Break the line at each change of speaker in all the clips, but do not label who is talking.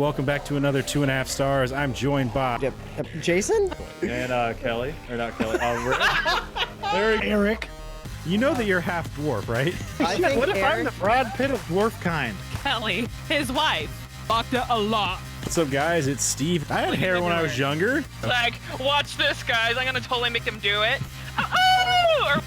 Welcome back to another 2.5 stars. I'm joined by
Jason
and Kelly, or not Kelly.
Erik. You know that you're half dwarf, right?
I think
What if I'm
Erik,
the Brad Pitt of dwarf kind?
Kelly, his wife, fucked a lot.
What's up, guys? It's Steve. I had hair when I was younger.
Like, watch this, guys. I'm gonna totally make them do it. Oh!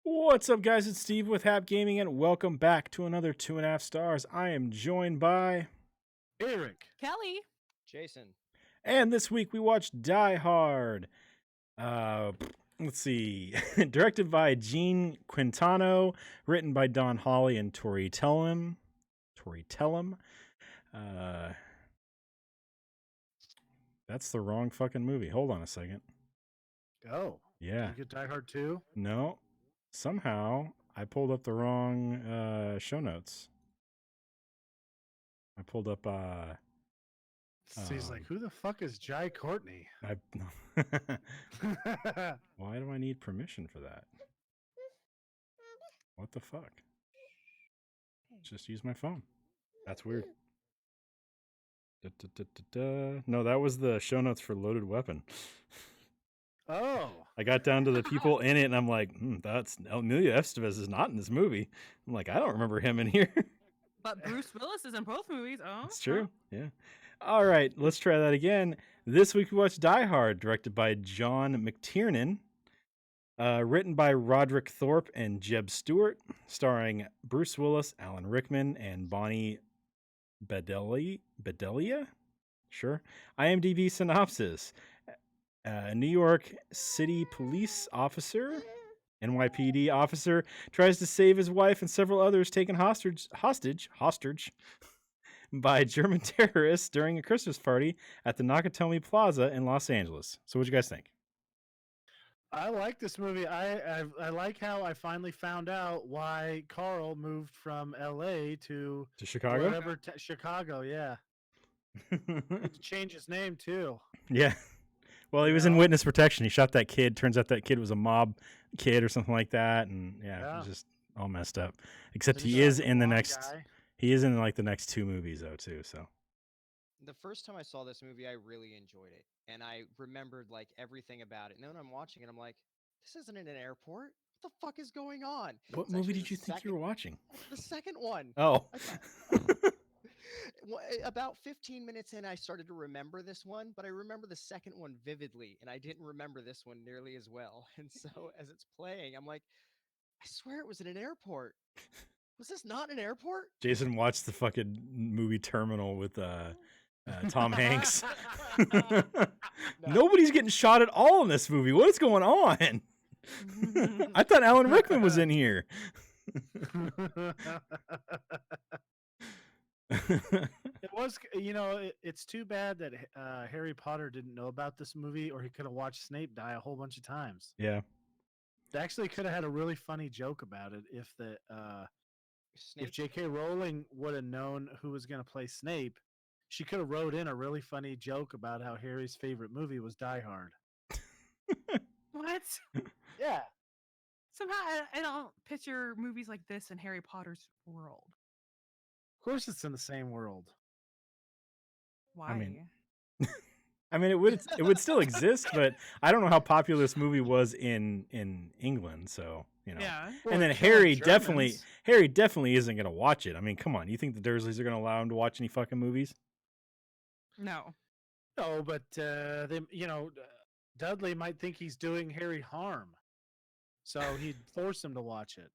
What's up, guys? It's Steve with Hap Gaming, and welcome back to another 2.5 stars. I am joined by
Erik.
Kelly.
Jason.
And this week we watched Die Hard. Let's see. Directed by Gene Quintano, written by Don Hawley and Tori Tellem. That's the wrong fucking movie. Hold on a second.
Oh.
Yeah.
Did you get Die Hard 2?
No. Somehow I pulled up the wrong show notes. I pulled up
So he's like, who the fuck is Jai Courtney?
Why do I need permission for that? What the fuck? Just use my phone. That's weird. No, that was the show notes for Loaded Weapon.
Oh.
I got down to the people in it, and I'm like, that's Emilio Estevez is not in this movie. I'm like, I don't remember him in here.
But Bruce Willis is in both movies. Oh,
It's true. Yeah. All right, let's try that again. This week we watched Die Hard, directed by John McTiernan, written by Roderick Thorpe and Jeb Stewart, starring Bruce Willis, Alan Rickman, and Bonnie Bedelia. Sure. IMDb synopsis. New York City police officer, NYPD officer, tries to save his wife and several others taken hostage by German terrorists during a Christmas party at the Nakatomi Plaza in Los Angeles. So what'd you guys think?
I like this movie. I like how I finally found out why Carl moved from LA to
Chicago?
Chicago, yeah. He had to change his name too.
Yeah. Well, he was in witness protection. He shot that kid. Turns out that kid was a mob kid or something like that, and it was just all messed up. Except he is in the next.
Guy.
He is in like the next two movies though too. So
The first time I saw this movie, I really enjoyed it, and I remembered like everything about it. And then when I'm watching it, I'm like, "This isn't in an airport. What the fuck is going on?"
what
It's
movie
actually
did you think you were watching?
The second one.
Oh.
I thought- About 15 minutes in, I started to remember this one, but I remember the second one vividly, and I didn't remember this one nearly as well. And so as it's playing, I'm like, I swear it was in an airport. Was this not an airport?
Jason watched the fucking movie Terminal with Tom Hanks. Nobody's getting shot at all in this movie. What is going on? I thought Alan Rickman was in here.
It was, it's too bad that Harry Potter didn't know about this movie, or he could have watched Snape die a whole bunch of times.
Yeah.
They actually could have had a really funny joke about it if J.K. Rowling would have known who was going to play Snape. She could have wrote in a really funny joke about how Harry's favorite movie was Die Hard.
what?
Yeah.
Somehow I don't picture movies like this in Harry Potter's world.
Of course, it's in the same world.
Why?
I mean, it would still exist, but I don't know how popular this movie was in England. So
Yeah.
And then Harry definitely isn't gonna watch it. I mean, come on, you think the Dursleys are gonna allow him to watch any fucking movies?
No.
No, but Dudley might think he's doing Harry harm, so he'd force him to watch it.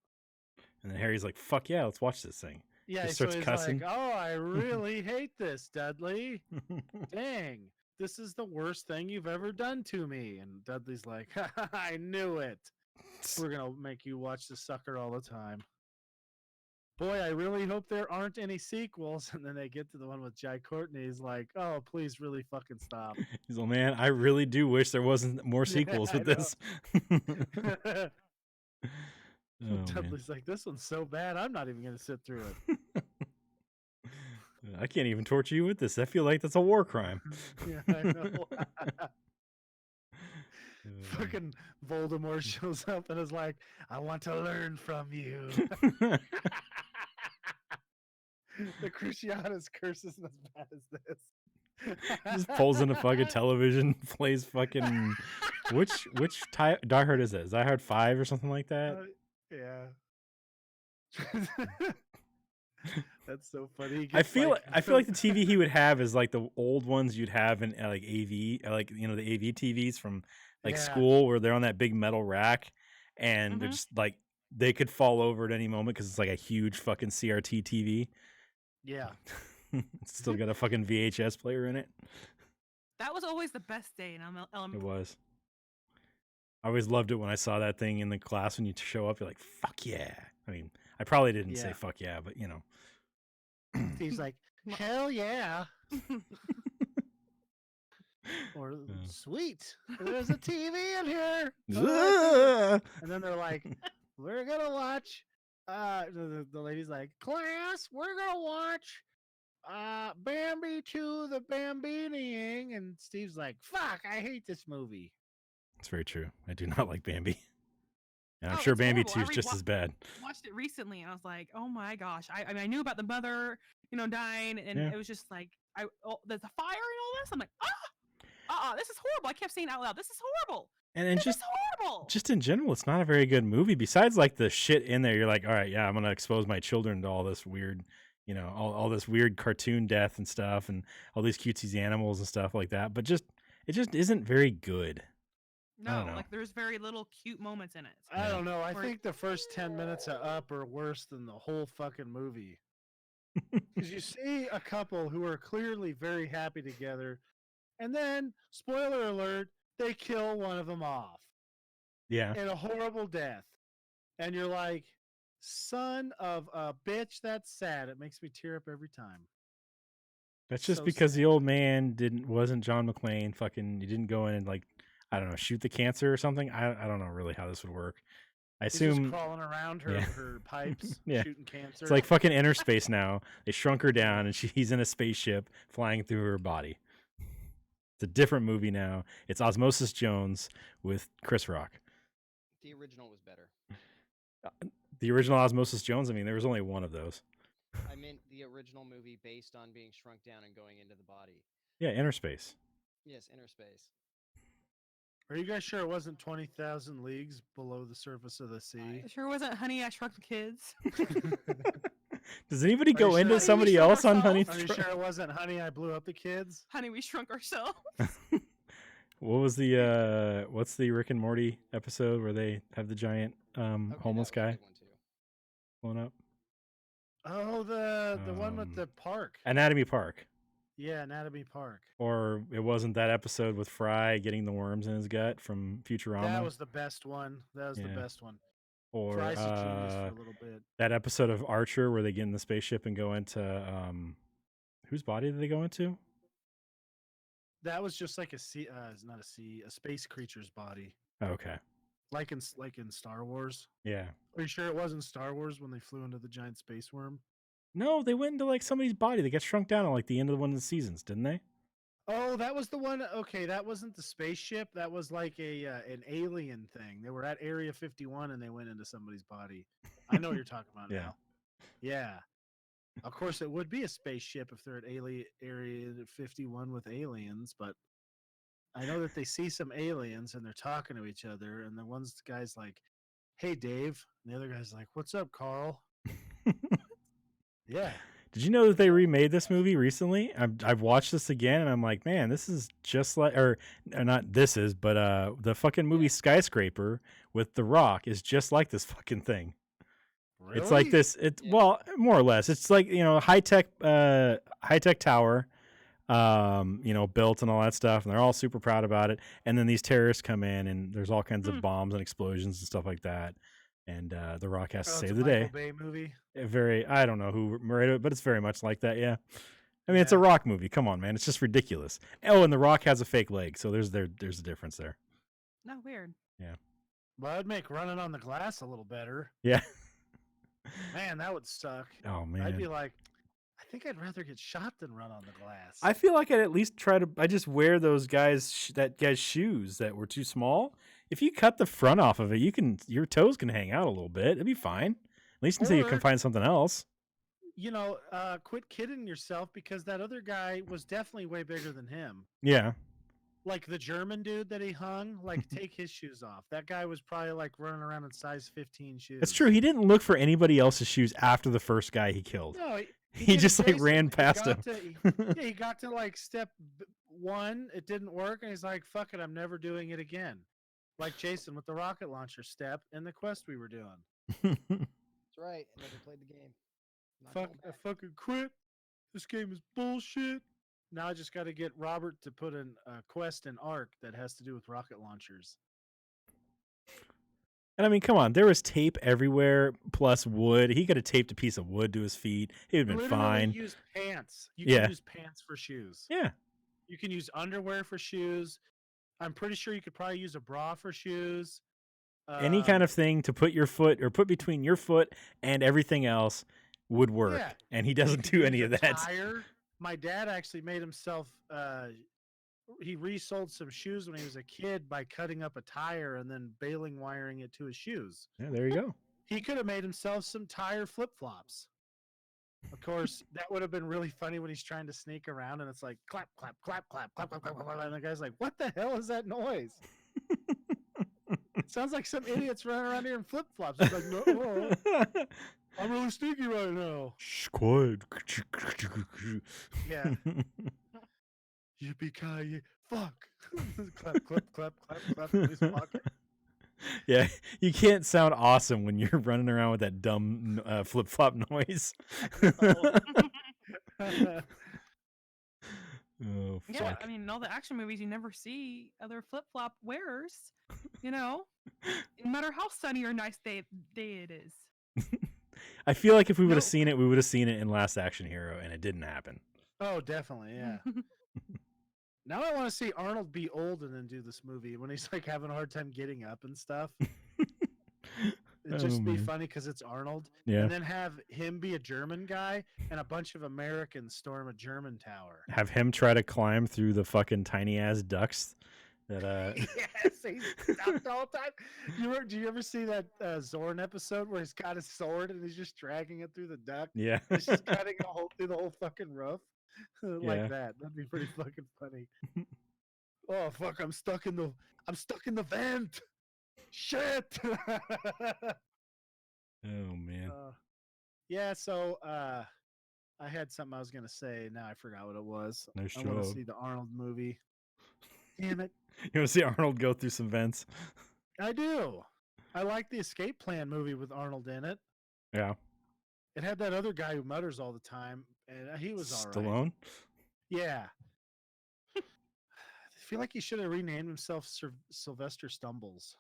And then Harry's like, "Fuck yeah, let's watch this thing."
Yeah,
He
so
starts
he's
cussing.
like, "Oh, I really hate this, Dudley. Dang, this is the worst thing you've ever done to me." And Dudley's like, "I knew it. We're gonna make you watch the sucker all the time." Boy, I really hope there aren't any sequels. And then they get to the one with Jai Courtney. He's like, "Oh, please, really fucking stop."
He's like, "Man, I really do wish there wasn't more sequels with this." Oh,
Dudley's like, "This one's so bad, I'm not even gonna sit through it."
I can't even torture you with this. I feel like that's a war crime.
Yeah, I know. Fucking Voldemort shows up and is like, "I want to learn from you." The Cruciatus curse isn't as bad as this.
Just pulls in a fucking television, plays fucking which Die Hard is it? Is Die Hard 5 or something like that?
Yeah. That's so funny. He
I
gets,
feel
like,
I feel like the TV he would have is like the old ones you'd have in like AV, like the AV TVs from like
Yeah.
school where they're on that big metal rack and they're
Mhm.
just like they could fall over at any moment because it's like a huge fucking CRT TV.
Yeah.
It's still got a fucking VHS player in it.
That was always the best day in
It
elementary.
was. I always loved it when I saw that thing in the class when you show up. You're like, "Fuck yeah!" I mean, I probably didn't say
Yeah.
"fuck yeah," but
He's like, hell yeah. Or sweet. There's a TV in here.
Ugh.
And then they're like, we're gonna watch. The lady's like, class, we're gonna watch Bambi to the Bambiniing. And Steve's like, fuck, I hate this movie.
It's very true. I do not like Bambi. And I'm
Oh,
sure
it's
Bambi
horrible.
2
I
is just as bad.
watched it recently and I was like, oh my gosh. I mean, I knew about the mother, dying, and
Yeah.
it was just like, there's a fire and all this. I'm like, this is horrible. I kept saying out loud, this is horrible.
And
This
just
is horrible.
just in general, it's not a very good movie. Besides like the shit in there, you're like, all right, yeah, I'm gonna expose my children to all this weird, all this weird cartoon death and stuff, and all these cutesy animals and stuff like that. But it just isn't very good. I don't
No,
know.
like there's very little cute moments in it.
I don't know. I
Or-
think the first 10 minutes of Up are worse than the whole fucking movie. Because you see a couple who are clearly very happy together, and then, spoiler alert, they kill one of them off
Yeah,
in a horrible death. And you're like, son of a bitch, that's sad. It makes me tear up every time.
that's just
so
because the
sad.
old man wasn't John McClane. Fucking, you didn't go in and like, I don't know, shoot the cancer or something. I don't know really how this would work. I
He's
assume
just crawling around her,
yeah.
her pipes,
Yeah.
shooting cancer.
it's like fucking Inner Space now. They shrunk her down, and he's in a spaceship flying through her body. It's a different movie now. It's Osmosis Jones with Chris Rock.
The original was better.
The original Osmosis Jones. I mean, there was only one of those.
I meant the original movie based on being shrunk down and going into the body.
Yeah, Inner Space.
Yes, Inner Space.
Are you guys sure it wasn't 20,000 leagues below the surface of the sea?
It sure wasn't Honey, I Shrunk the Kids.
Does anybody
Are you
go
sure?
into
Honey, we
somebody
Shrunk
else on Honey?
Ourselves?
Are you sure it wasn't Honey, I Blew Up the Kids?
Honey, we shrunk ourselves.
What was the what's the Rick and Morty episode where they have the giant
Okay,
homeless
that was a
guy
good one too.
blown up?
Oh, the one with the park.
Anatomy Park.
Yeah, Anatomy Park.
Or it wasn't that episode with Fry getting the worms in his gut from Futurama.
That was the best one. That was
Yeah.
the best one.
or
Fry's a genius for a little bit.
that episode of Archer where they get in the spaceship and go into whose body did they go into?
That was just like a sea, not a sea, a space creature's body,
Oh, okay.
like in Star Wars.
Yeah.
Are you sure it wasn't Star Wars when they flew into the giant space worm?
No, they went into like somebody's body. They got shrunk down at like the end of one of the seasons, didn't they?
Oh, that was the one. Okay, that wasn't the spaceship. That was like an alien thing. They were at Area 51 and they went into somebody's body. I know what you're talking about
Yeah.
now. Yeah. Of course, it would be a spaceship if they're at Area 51 with aliens, but I know that they see some aliens and they're talking to each other, and the guy's like, "Hey, Dave," and the other guy's like, "What's up, Carl?" Yeah.
Did you know that they remade this movie recently? I've watched this again and I'm like, man, this is just like, or not this is, but the fucking movie Skyscraper with The Rock is just like this fucking thing.
Really?
It's like this.
Yeah.
Well, more or less. It's like high tech tower, built and all that stuff, and they're all super proud about it. And then these terrorists come in, and there's all kinds of bombs and explosions and stuff like that. And The Rock has to
Oh, it's
save
a
the day.
Michael Bay movie.
I don't know who made it, but it's very much like that. Yeah. I mean, it's a
Yeah.
Rock movie. Come on, man. It's just ridiculous. Oh, and The Rock has a fake leg, so there's a difference there.
No, weird.
Well, I'd make Running on the Glass a little better.
Yeah.
Man, that would suck.
Oh man.
I'd be like, I think I'd rather get shot than run on the glass.
I feel like I'd at least try to. I just wear those that guy's shoes that were too small. If you cut the front off of it, your toes can hang out a little bit. It'd be fine. At least until you can
Or-
find something else.
quit kidding yourself because that other guy was definitely way bigger than him.
Yeah.
Like the German dude that he hung, like take his shoes off. That guy was probably like running around in size 15 shoes.
That's true. He didn't look for anybody else's shoes after the first guy he killed.
No,
He
did a
just like
Jason.
ran past him.
He got to like step 1, it didn't work, and he's like, "Fuck it, I'm never doing it again." Like Jason with the rocket launcher step in the quest we were doing.
That's right. I never played the game. Not going
I
back.
fucking quit. This game is bullshit. Now I just got to get Robert to put in a quest in Ark that has to do with rocket launchers.
And I mean, come on, there was tape everywhere plus wood. He could have taped a piece of wood to his feet. He'd have been
Literally
fine.
use pants. You
Yeah.
can use pants for shoes.
Yeah.
You can use underwear for shoes. I'm pretty sure you could probably use a bra for shoes.
Any kind of thing to put your foot or put between your foot and everything else would work.
Yeah.
And he
you
doesn't
could
do
use
any
a
of that.
Tire. My dad actually made himself. He resold some shoes when he was a kid by cutting up a tire and then baling wiring it to his shoes.
Yeah, there you go.
He could have made himself some tire flip flops. Of course, that would have been really funny when he's trying to sneak around and it's like clap, clap, clap, clap, clap, clap, clap, clap, and the guy's like, "What the hell is that noise?" It sounds like some idiots running around here in flip flops. He's like, "No, I'm really sneaky right now."
Shh, quiet.
Yeah. Yippee-ki-yay, fuck. Clap, clap, clap, clap, clap in his pocket.
Yeah, you can't sound awesome when you're running around with that dumb flip flop noise. Oh,
Yeah,
fuck.
I mean, in all the action movies, you never see other flip flop wearers. No matter how sunny or nice day it is.
I feel like if we would have
No.
seen it, we would have seen it in Last Action Hero, and it didn't happen.
Oh, definitely, yeah. Now I want to see Arnold be old and then do this movie when he's like having a hard time getting up and stuff. It'd just be
man.
funny because it's Arnold.
Yeah.
And then have him be a German guy and a bunch of Americans storm a German tower.
Have him try to climb through the fucking tiny ass ducts. That
Yes, he's stuck the whole time. Do you ever see that Zorn episode where he's got his sword and he's just dragging it through the duct?
yeah.
It's just cutting a hole through the whole fucking roof. Like
Yeah.
that. That'd be pretty fucking funny. Oh fuck, I'm stuck in the vent. Shit.
Oh man.
Yeah, so I had something I was gonna say. Now I forgot what it was.
Nice
I want to
job.
see the Arnold movie. Damn it.
You want to see Arnold go through some vents?
I do. I like the Escape Plan movie with Arnold in it.
Yeah.
It had that other guy who mutters all the time, and he was all right.
Stallone?
Yeah. I feel like he should have renamed himself Sylvester Stumbles.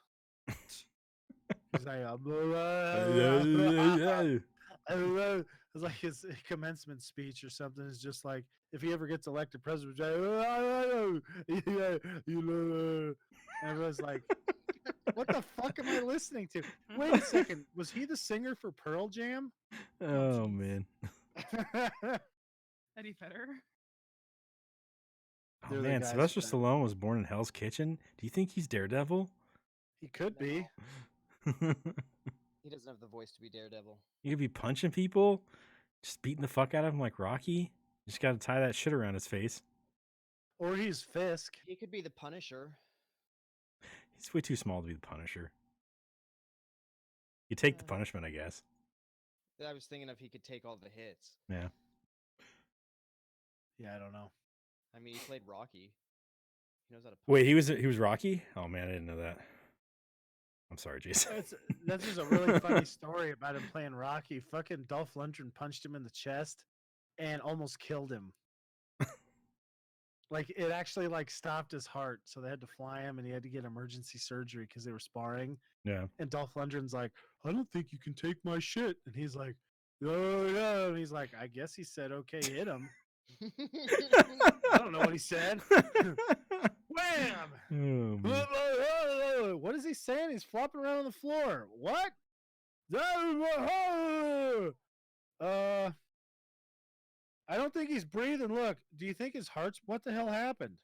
He's like, it's like his commencement speech or something. Is just like if he ever gets elected president, everyone's like, "What the fuck am I listening to?" Wait a second, was he the singer for Pearl Jam?
Oh
jeez.
man.
Eddie Vedder.
Oh
They're the
man,
guys
Sylvester
that-
Stallone was born in Hell's Kitchen. Do you think he's Daredevil?
He could be.
He doesn't have the voice to be Daredevil.
You could be punching people, just beating the fuck out of him like Rocky. Just got to tie that shit around his face.
Or he's Fisk.
He could be the Punisher.
He's way too small to be the Punisher. You take the punishment, I guess.
I was thinking if he could take all the hits.
Yeah.
Yeah, I don't know.
I mean, he played Rocky. He knows how to.
Wait, he was Rocky? Oh man, I didn't know that. I'm sorry, Jason.
That's just a really funny story about him playing Rocky. Fucking Dolph Lundgren punched him in the chest and almost killed him. Like it actually like stopped his heart, so they had to fly him, and he had to get emergency surgery because they were sparring.
Yeah.
And Dolph Lundgren's like, "I don't think you can take my shit," and he's like, "Oh yeah," and he's like, "I guess he said okay, hit him." I don't know what he said. Wham!
Oh, man.
What is he saying? He's flopping around on the floor. What? I don't think he's breathing. Look, do you think his heart's? What the hell happened?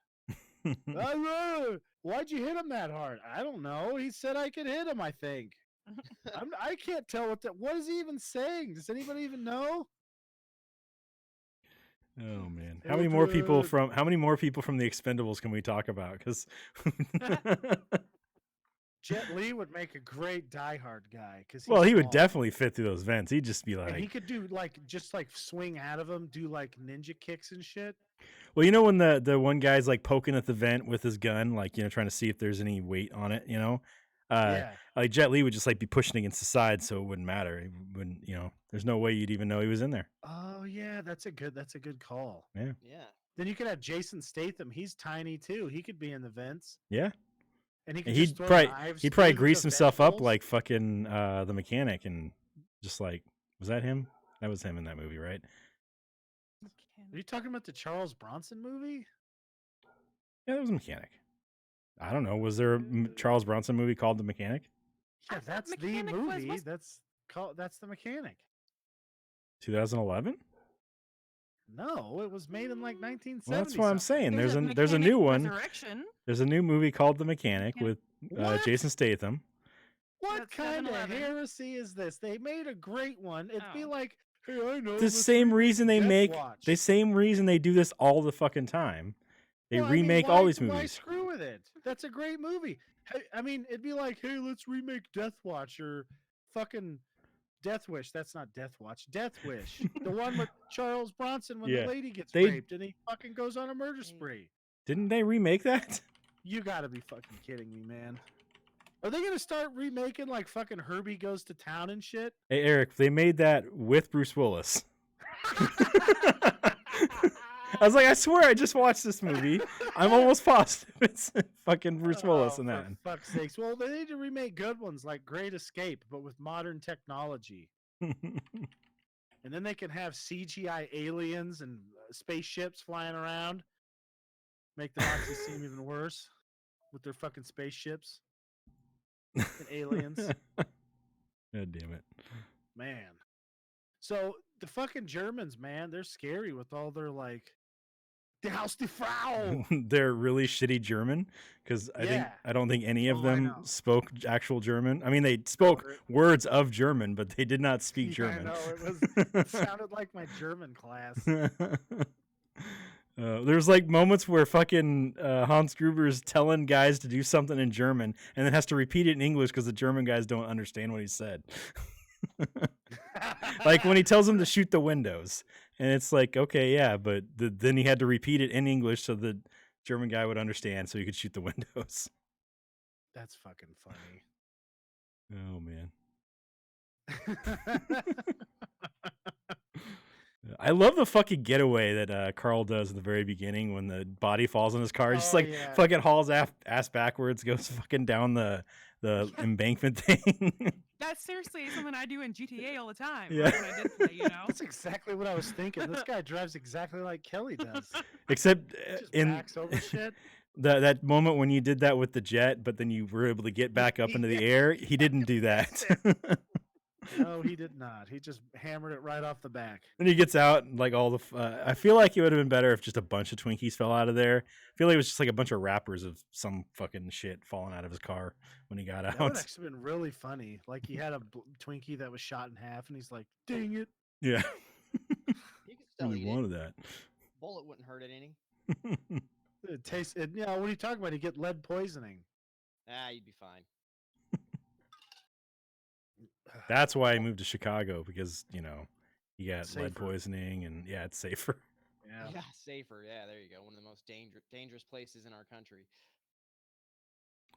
Why'd you hit him that hard? I don't know. He said I could hit him. I think. I can't tell what is he even saying? Does anybody even know?
Oh man, how many more people
Eldred.
from the Expendables can we talk about? Because
Jet Li would make a great Die Hard guy because
well, he would definitely fit through those vents. He'd just be
and he
like,
could do like just like swing out of them, do like ninja kicks and shit.
well, you know when the one guy's like poking at the vent with his gun, like trying to see if there's any weight on it,
Yeah.
like Jet Li would just like be pushing against the side, so it wouldn't matter. It wouldn't, there's no way you'd even know he was in there.
Oh yeah, that's a good call.
Yeah,
Yeah.
Then you could have Jason Statham. He's tiny too. He could be in the vents,
yeah.
and he could
And
just throw knives.
he'd probably
through
grease
the
himself
vent
up
holes.
like fucking the mechanic, and just like, was that him? That was him in that movie, right?
Are you talking about the Charles Bronson movie?
Yeah, that was a mechanic. I don't know. Was there a Charles Bronson movie called The Mechanic?
Yeah,
thought
that's the
Mechanic was-
movie.
was-
That's the Mechanic.
2011?
No, it was made in like 1970.
Well, that's what I'm saying. There's a
Mechanic
new one.
Resurrection.
There's a new movie called The Mechanic with
What?
Jason Statham.
What
That's
kind of
7-Eleven.
heresy is this? They made a great one. It'd be
Oh.
like, hey, I know.
The
let's
same
remake
reason they
Death
make
Watch.
the same reason they do this all the fucking time. They
Well, I mean,
remake all
why-
these
Why
movies.
screw with it? That's a great movie. Hey, I mean, it'd be like, hey, let's remake Death Watch or fucking Death Wish. That's not Death Watch. Death Wish. The one with Charles Bronson when
Yeah.
the lady gets
They-
raped and he fucking goes on a murder spree.
Didn't they remake that?
You gotta be fucking kidding me, man. Are they gonna start remaking like fucking Herbie Goes to Town and shit?
Hey Eric, they made that with Bruce Willis. I was like, I swear I just watched this movie. I'm almost positive it's fucking Bruce Willis in that.
For fuck's sakes. Well, they need to remake good ones like Great Escape, but with modern technology. And then they can have CGI aliens and spaceships flying around. Make the Nazis seem even worse with their fucking spaceships and aliens.
God damn it.
Man. So the fucking Germans, man, they're scary with all their like the Haus die Frau.
They're really shitty German because
Yeah.
I don't think any of
Oh, I
them
know.
spoke actual German. I mean, they spoke words of German, but they did not speak
Yeah,
German.
I know, it sounded like my German class.
There's like moments where fucking Hans Gruber is telling guys to do something in German and then has to repeat it in English because the German guys don't understand what he said. Like when he tells them to shoot the windows, and it's like, okay, yeah, but then he had to repeat it in English so the German guy would understand, so he could shoot the windows.
That's fucking funny.
Oh man, I love the fucking getaway that Carl does at the very beginning when the body falls on his car. Just
Oh,
like
yeah.
fucking hauls ass backwards, goes fucking down the embankment thing.
That's seriously something I do in GTA all the time.
Yeah.
Right, when I did play,
That's exactly what I was thinking. This guy drives exactly like Kelly does.
Except
Just
in
backs over shit.
that moment when you did that with the jet, but then you were able to get back up into the air. He didn't do that.
No, he did not. He just hammered it right off the back.
Then he gets out and like all the. I feel like it would have been better if just a bunch of Twinkies fell out of there. I feel like it was just like a bunch of wrappers of some fucking shit falling out of his car when he got
That would
out.
actually been really funny. Like he had a Twinkie that was shot in half, and he's like, "Dang it!"
Yeah,
You could still
we
eat it.
wanted that.
Bullet wouldn't hurt it any.
It tastes. It, you know, what are you talking about? You get lead poisoning.
Ah, you'd be fine.
That's why he moved to Chicago because you got lead
Safer.
poisoning and yeah, it's safer.
Yeah.
Yeah, safer. Yeah, there you go. One of the most dangerous places in our country.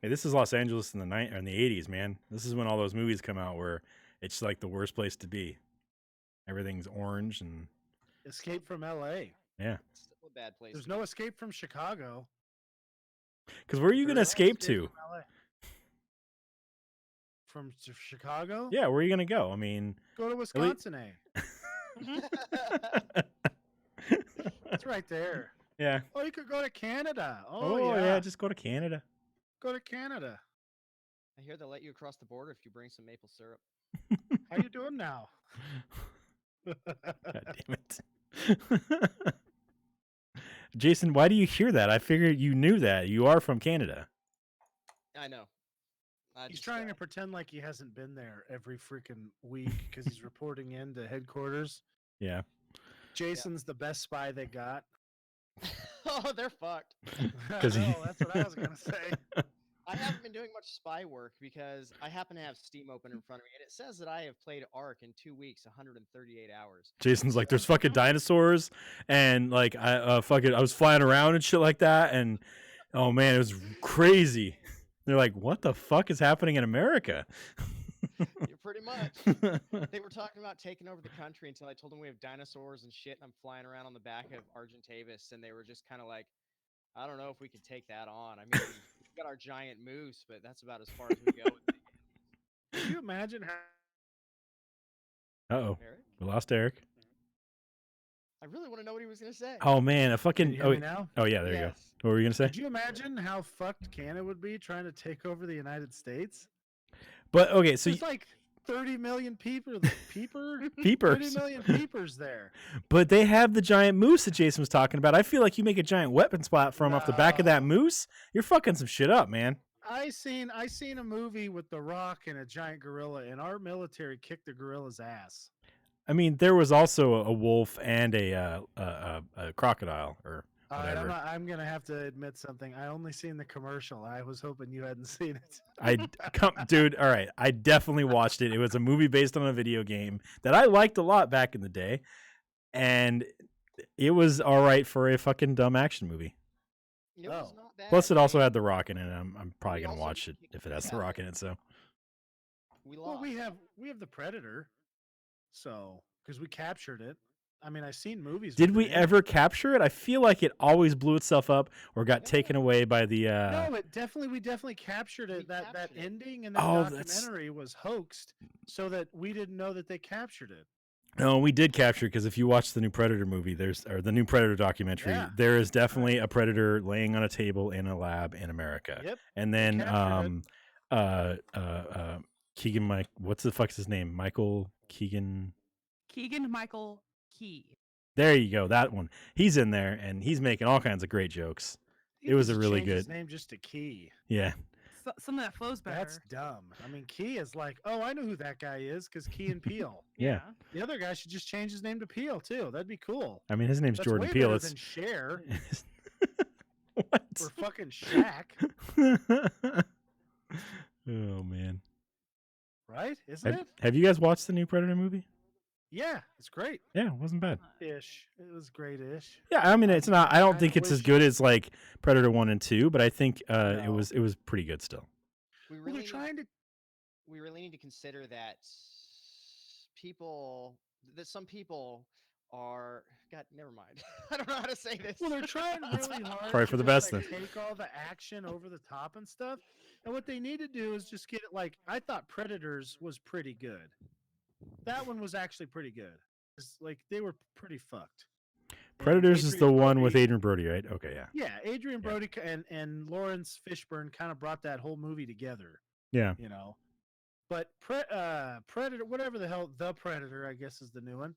Hey, this is Los Angeles in the in the 80s, man. This is when all those movies come out where it's like the worst place to be. Everything's orange and
Escape from L.A.
yeah.
It's still a bad place.
There's
to
no
be.
escape from Chicago.
Because where are you
There
gonna
is
escape to?
from LA. From Chicago?
Yeah, where are you gonna go? I mean,
Go to Wisconsin.
Mhm.
It's right there.
yeah.
Oh, you could go to Canada.
Oh, yeah, just go to Canada.
go to Canada.
I hear they'll let you across the border if you bring some maple syrup.
How you doing now?
God damn it. Jason, why do you hear that? I figured you knew that. You are from Canada.
I know.
He's trying to pretend like he hasn't been there every freaking week because he's reporting in to headquarters.
Yeah.
Jason's the best spy they got.
Oh, they're fucked.
'Cause he-
Oh, that's what I was gonna say.
I haven't been doing much spy work because I happen to have Steam open in front of me, and it says that I have played Ark in 2 weeks, 138 hours.
Jason's like, there's
So-
fucking dinosaurs, and like I was flying around and shit like that, and oh man, it was crazy. They're like, what the fuck is happening in America?
Yeah, pretty much. They were talking about taking over the country until I told them we have dinosaurs and shit, and I'm flying around on the back of Argentavis, and they were just kind of like, I don't know if we could take that on. I mean, we've got our giant moose, but that's about as far as we go.
Could you imagine how?
Uh-oh,
Eric,
we lost Eric.
I really want to know what he was gonna say.
Oh man, a
Can
fucking
you hear me now?
oh yeah, there you go.
Yes.
What were you gonna say?
Could you imagine how fucked Canada would be trying to take over the United States?
But okay, so
There's like 30 million people. 30
peepers,
million peepers there.
but they have the giant moose that Jason was talking about. I feel like you make a giant weapons platform off the back of that
No.
moose, you're fucking some shit up, man.
I seen a movie with The Rock and a giant gorilla, and our military kicked the gorilla's ass.
I mean, there was also a wolf and a crocodile or
All right,
whatever.
I'm gonna have to admit something. I only seen the commercial. I was hoping you hadn't seen it.
Dude, all right. I definitely watched it. It was a movie based on a video game that I liked a lot back in the day. And it was all right for a fucking dumb action movie.
It was
Oh.
not bad.
Plus, it
I
also
mean,
had The Rock in it. I'm probably
We
going to
also
watch it
kicked
if it
the
has
shit
The
out of
Rock
it.
in it. So,
we
Well,
lost.
we have the Predator, so because we captured it. I mean, I've seen movies.
did
with
we
it in it.
ever capture it? I feel like it always blew itself up or got
Yeah.
taken away by the.
No, we definitely captured it.
We
That
captured it.
ending and that
Oh, that's-
documentary was hoaxed, so that we didn't know that they captured it.
No, we did capture because if you watch the new Predator movie, or the new Predator documentary,
Yeah.
there is definitely a Predator laying on a table in a lab in America.
Yep.
And then
captured
Keegan Mike, what's the fuck's his name? Michael Keegan.
Keegan Michael Key.
There you go, that one. He's in there and he's making all kinds of great jokes.
He
It was
needs
a
to
really
change his
good-
name just to Key.
Yeah.
Something that flows better.
That's dumb. I mean, Key is like, oh, I know who that guy is because Key and Peel.
Yeah.
The other guy should just change his name to Peel too. That'd be cool.
I mean, his name's
That's
Jordan
way
Peele.
better
It's
than Cher
what?
or fucking Shaq,
Oh man.
right? Isn't it?
Have you guys watched the new Predator movie?
Yeah, it's great.
Yeah, it wasn't bad.
Ish. It was great-ish.
Yeah, I mean, it's not. I don't
kinda
think it's as
wish-
good as like Predator 1 and 2, but I think it
No.
was pretty good still.
We
Well,
really
they're
need,
trying to.
we really need to consider that some people are. God, never mind. I don't know how to say this.
Well, they're trying really hard.
Probably
to
for the
just,
best
like,
then.
take all the action over the top and stuff. And what they need to do is just get it. Like I thought, Predators was pretty good. That one was actually pretty good. It's like they were pretty fucked. And
Predators is the
Adrian
one with
Brody-
Adrian Brody, right? Okay, yeah.
Yeah, Adrian
Yeah.
Brody and Lawrence Fishburne kind of brought that whole movie together.
Yeah.
You know, but Predator, whatever the hell, the Predator, I guess is the new one.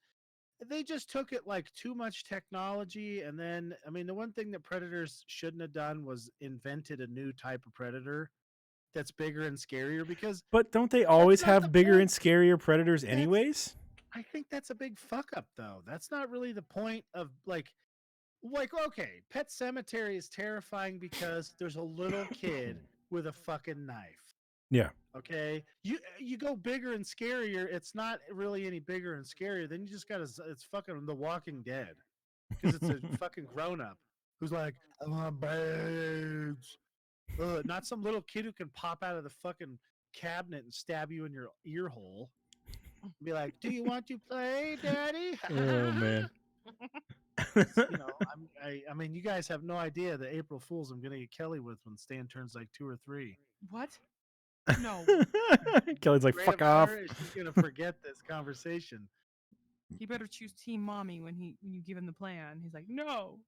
They just took it like too much technology, and then I mean, the one thing that Predators shouldn't have done was invented a new type of Predator that's bigger and scarier. Because
But don't they always
not the
have bigger and
point.
scarier predators
That's-
anyways?
I think that's a big fuck up, though. That's not really the point of like okay, Pet Cemetery is terrifying because there's a little kid with a fucking knife.
Yeah.
Okay, you go bigger and scarier. It's not really any bigger and scarier. Then you just got it's fucking The Walking Dead because it's a fucking grown up who's like, I want babes. Not some little kid who can pop out of the fucking cabinet and stab you in your ear hole. Be like, do you want to play, Daddy?
Oh man.
You know, I mean, you guys have no idea the April Fools I'm gonna get Kelly with when Stan turns like 2 or 3.
What? No.
Kelly's like,
Great
fuck
about
off.
her is she's gonna forget this conversation.
He better choose Team Mommy when you give him the plan. He's like, no.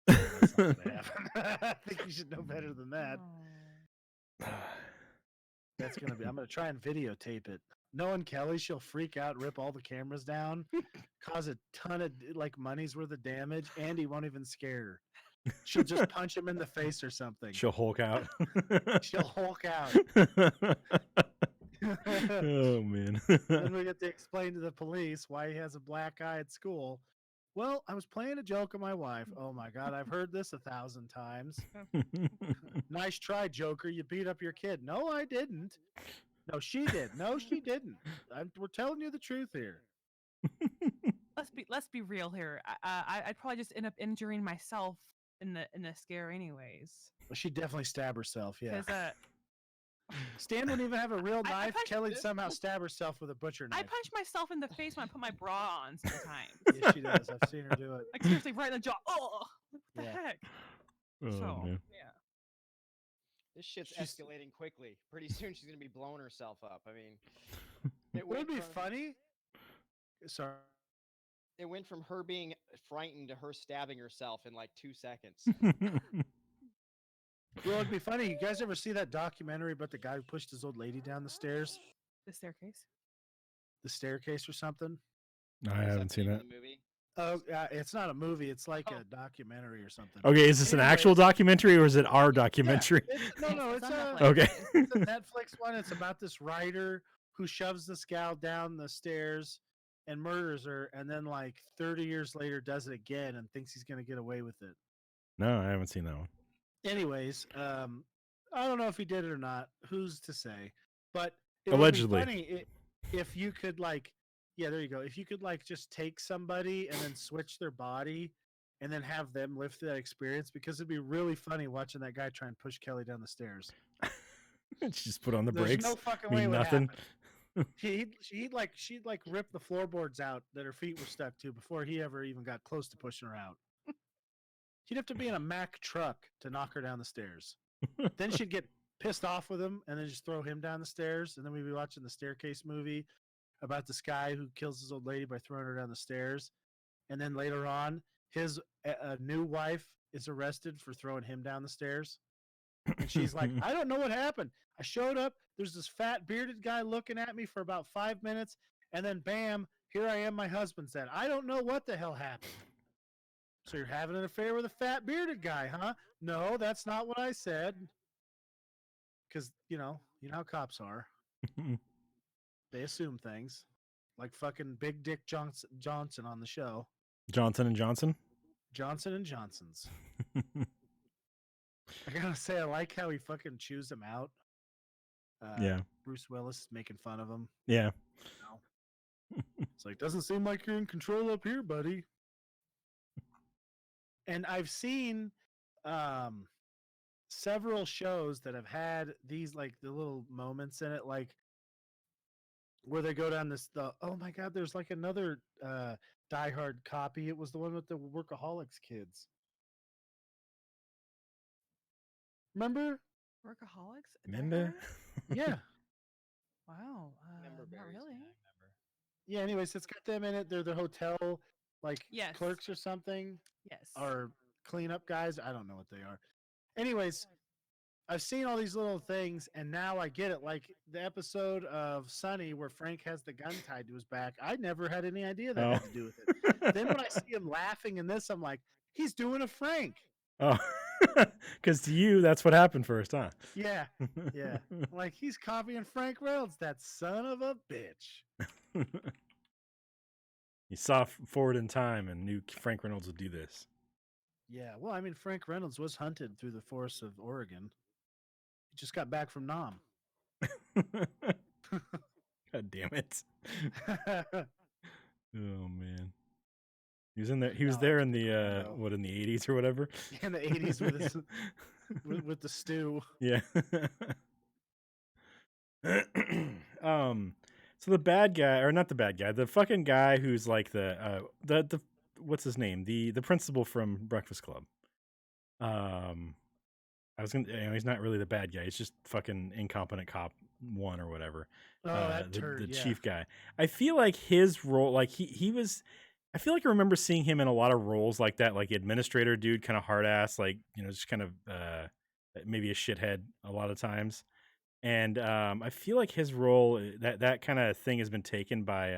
That's not gonna happen. I think you should know better than that.
Oh.
That's gonna be. I'm gonna try and videotape it. Knowing Kelly, she'll freak out, rip all the cameras down, cause a ton of like money's worth of damage. Andy won't even scare her. She'll just punch him in the face or something.
She'll Hulk out.
She'll Hulk out.
Oh man.
Then we get to explain to the police why he has a black eye at school. Well, I was playing a joke on my wife. Oh my God, I've heard this 1,000 times. Nice try, Joker. You beat up your kid. No, I didn't. No, she did. No, she didn't. We're telling you the truth here.
Let's be real here. I'd probably just end up injuring myself in the scare anyways.
Well, she definitely stabbed herself. Yeah.
Because
Stan wouldn't even have a real
I
knife.
punched-
Kelly'd somehow stab herself with a butcher
I
knife.
punch myself in the face when I put my bra on sometimes.
Yeah, she does. I've seen her do it.
Like seriously, right in the jaw. Oh, what the
Yeah.
heck?
Oh,
So
man.
yeah.
This shit's
She's-
escalating quickly. Pretty soon she's gonna be blowing herself up. I mean, it
Would it
went
be
from,
funny? Sorry.
it went from her being frightened to her stabbing herself in like 2 seconds.
Well, it'd be funny. You guys ever see that documentary about the guy who pushed his old lady down the stairs,
The staircase.
the staircase or something?
I
Is that
haven't
the
seen
name
that.
of the movie?
Oh, it's not a movie. It's like
Oh.
a documentary or something.
Okay, is this an actual
Anyways.
documentary or is it our
Yeah,
documentary?
no,
It's
it's
on
a
Netflix.
Okay.
it's a Netflix one. It's about this writer who shoves this gal down the stairs and murders her, and then like 30 years later does it again and thinks he's gonna get away with it.
No, I haven't seen that one.
Anyways, I don't know if he did it or not. Who's to say? But it
Allegedly.
would be funny if you could like, yeah, there you go. If you could like just take somebody and then switch their body and then have them live through that experience, because it'd be really funny watching that guy try and push Kelly down the stairs.
She just put on the
There's
brakes.
no fucking way
mean
it would
nothing.
happen. She'd like rip the floorboards out that her feet were stuck to before he ever even got close to pushing her out. He'd have to be in a Mack truck to knock her down the stairs. Then she'd get pissed off with him and then just throw him down the stairs. And then we'd be watching the staircase movie about this guy who kills his old lady by throwing her down the stairs. And then later on, his new wife is arrested for throwing him down the stairs. And she's like, I don't know what happened. I showed up. There's this fat bearded guy looking at me for about 5 minutes. And then bam, here I am. My husband's dead. I don't know what the hell happened. So you're having an affair with a fat bearded guy, huh? No, that's not what I said. Because, you know how cops are. They assume things. Like fucking Big Dick Johnson on the show.
Johnson and Johnson.
Johnson and Johnson's. I gotta say, I like how he fucking chews him out.
Yeah.
Bruce Willis is making fun of him.
Yeah.
It's like, doesn't seem like you're in control up here, buddy. And I've seen several shows that have had these like the little moments in it, like where they go down oh my god, there's like another Die Hard copy. It was the one with the Workaholics kids. Remember?
Workaholics. Die
Remember?
Hard?
Yeah.
Wow.
Member
Not
berries,
really.
yeah, I remember.
Yeah, anyways, it's got them in it. They're the hotel like
Yes.
clerks or something.
Yes.
Or cleanup guys. I don't know what they are. Anyways, I've seen all these little things, and now I get it. Like the episode of Sunny where Frank has the gun tied to his back. I never had any idea that had to do with it. Then when I see him laughing in this, I'm like, he's doing a Frank.
Oh, because to you, that's what happened first, huh?
Yeah, yeah. Like he's copying Frank Reynolds, that son of a bitch.
You saw forward in time and knew Frank Reynolds would do this.
Yeah, well, I mean, Frank Reynolds was hunted through the forests of Oregon. He just got back from Nam.
God damn it! Oh man, he was in there. He was
No,
there
that's
in the
no.
in the 80s or whatever.
In the 80s with, his, with the stew.
Yeah. So the bad guy, or not the bad guy, the fucking guy who's like the what's his name? The principal from Breakfast Club. I was gonna, he's not really the bad guy. He's just fucking incompetent cop one or whatever.
Oh, that turd,
the
yeah.
chief guy. I feel like his role, like he was. I feel like I remember seeing him in a lot of roles like that, like administrator dude, kind of hard ass, like just kind of maybe a shithead a lot of times. And I feel like his role, that kind of thing, has been taken by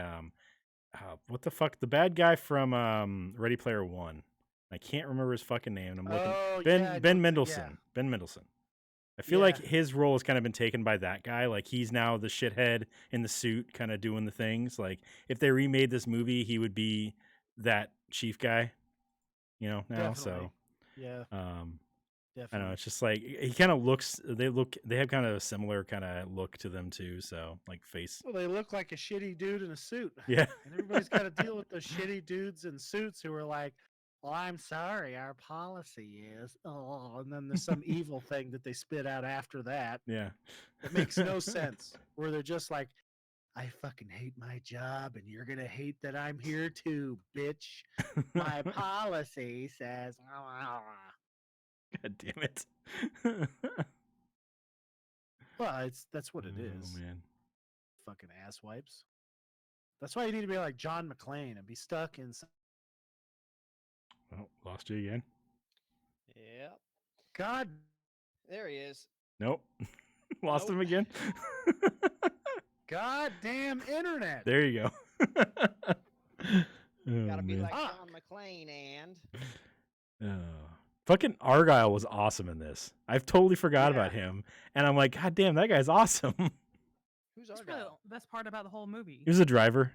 what the fuck, the bad guy from Ready Player One. I can't remember his fucking name. And I'm looking.
Oh,
Ben
yeah,
Ben
yeah.
Mendelsohn. Ben Mendelsohn. I feel like
Yeah.
his role has kind of been taken by that guy. Like he's now the shithead in the suit, kind of doing the things. Like if they remade this movie, he would be that chief guy, now.
Definitely.
So,
Yeah,
I don't know.
definitely.
It's just like he kind of looks. They have kind of a similar kind of look to them too. So like face.
Well, they look like a shitty dude in a suit.
Yeah.
And everybody's got to deal with those shitty dudes in suits who are like, well, I'm sorry, our policy is, oh, and then there's some evil thing that they spit out after that.
Yeah.
It makes no sense. Where they're just like, I fucking hate my job, and you're gonna hate that I'm here too, bitch. My policy says,
God damn it.
well, that's what it is.
Oh man.
Fucking asswipes. That's why you need to be like John McClane and be stuck in.
Oh, lost you again.
Yep.
God,
There he is.
Nope. Lost
Nope.
him again.
goddamn internet.
There you go. Oh,
Gotta be
man.
like
Fuck.
John McClane and
Fucking Argyle was awesome in this. I've totally forgot about
Yeah.
him, and I'm like, God damn, that guy's awesome.
who's
That's really
Argyle?
the best part about the whole movie.
He was a driver.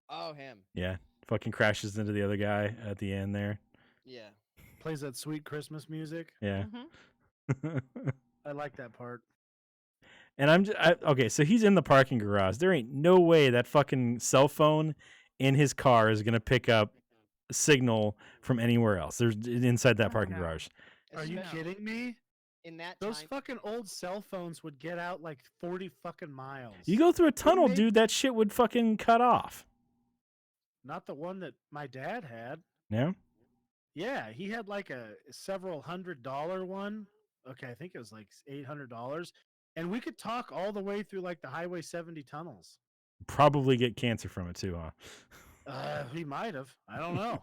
Oh, him.
Yeah, fucking crashes into the other guy at the end there.
Yeah.
Plays that sweet Christmas music.
Yeah.
Mhm.
I like that part.
And okay, so he's in the parking garage. There ain't no way that fucking cell phone in his car is gonna pick up a signal from anywhere else. There's inside that
Oh,
parking
no.
garage.
Are you
Especially
kidding me?
In that
Those
time,
fucking old cell phones would get out like 40 fucking miles.
You go through a tunnel,
made-
dude. That shit would fucking cut off.
Not the one that my dad had.
Yeah.
Yeah, he had like a several $100 one. Okay, I think it was like $800. And we could talk all the way through like the Highway 70 tunnels.
Probably get cancer from it too, huh?
He might have. I don't know.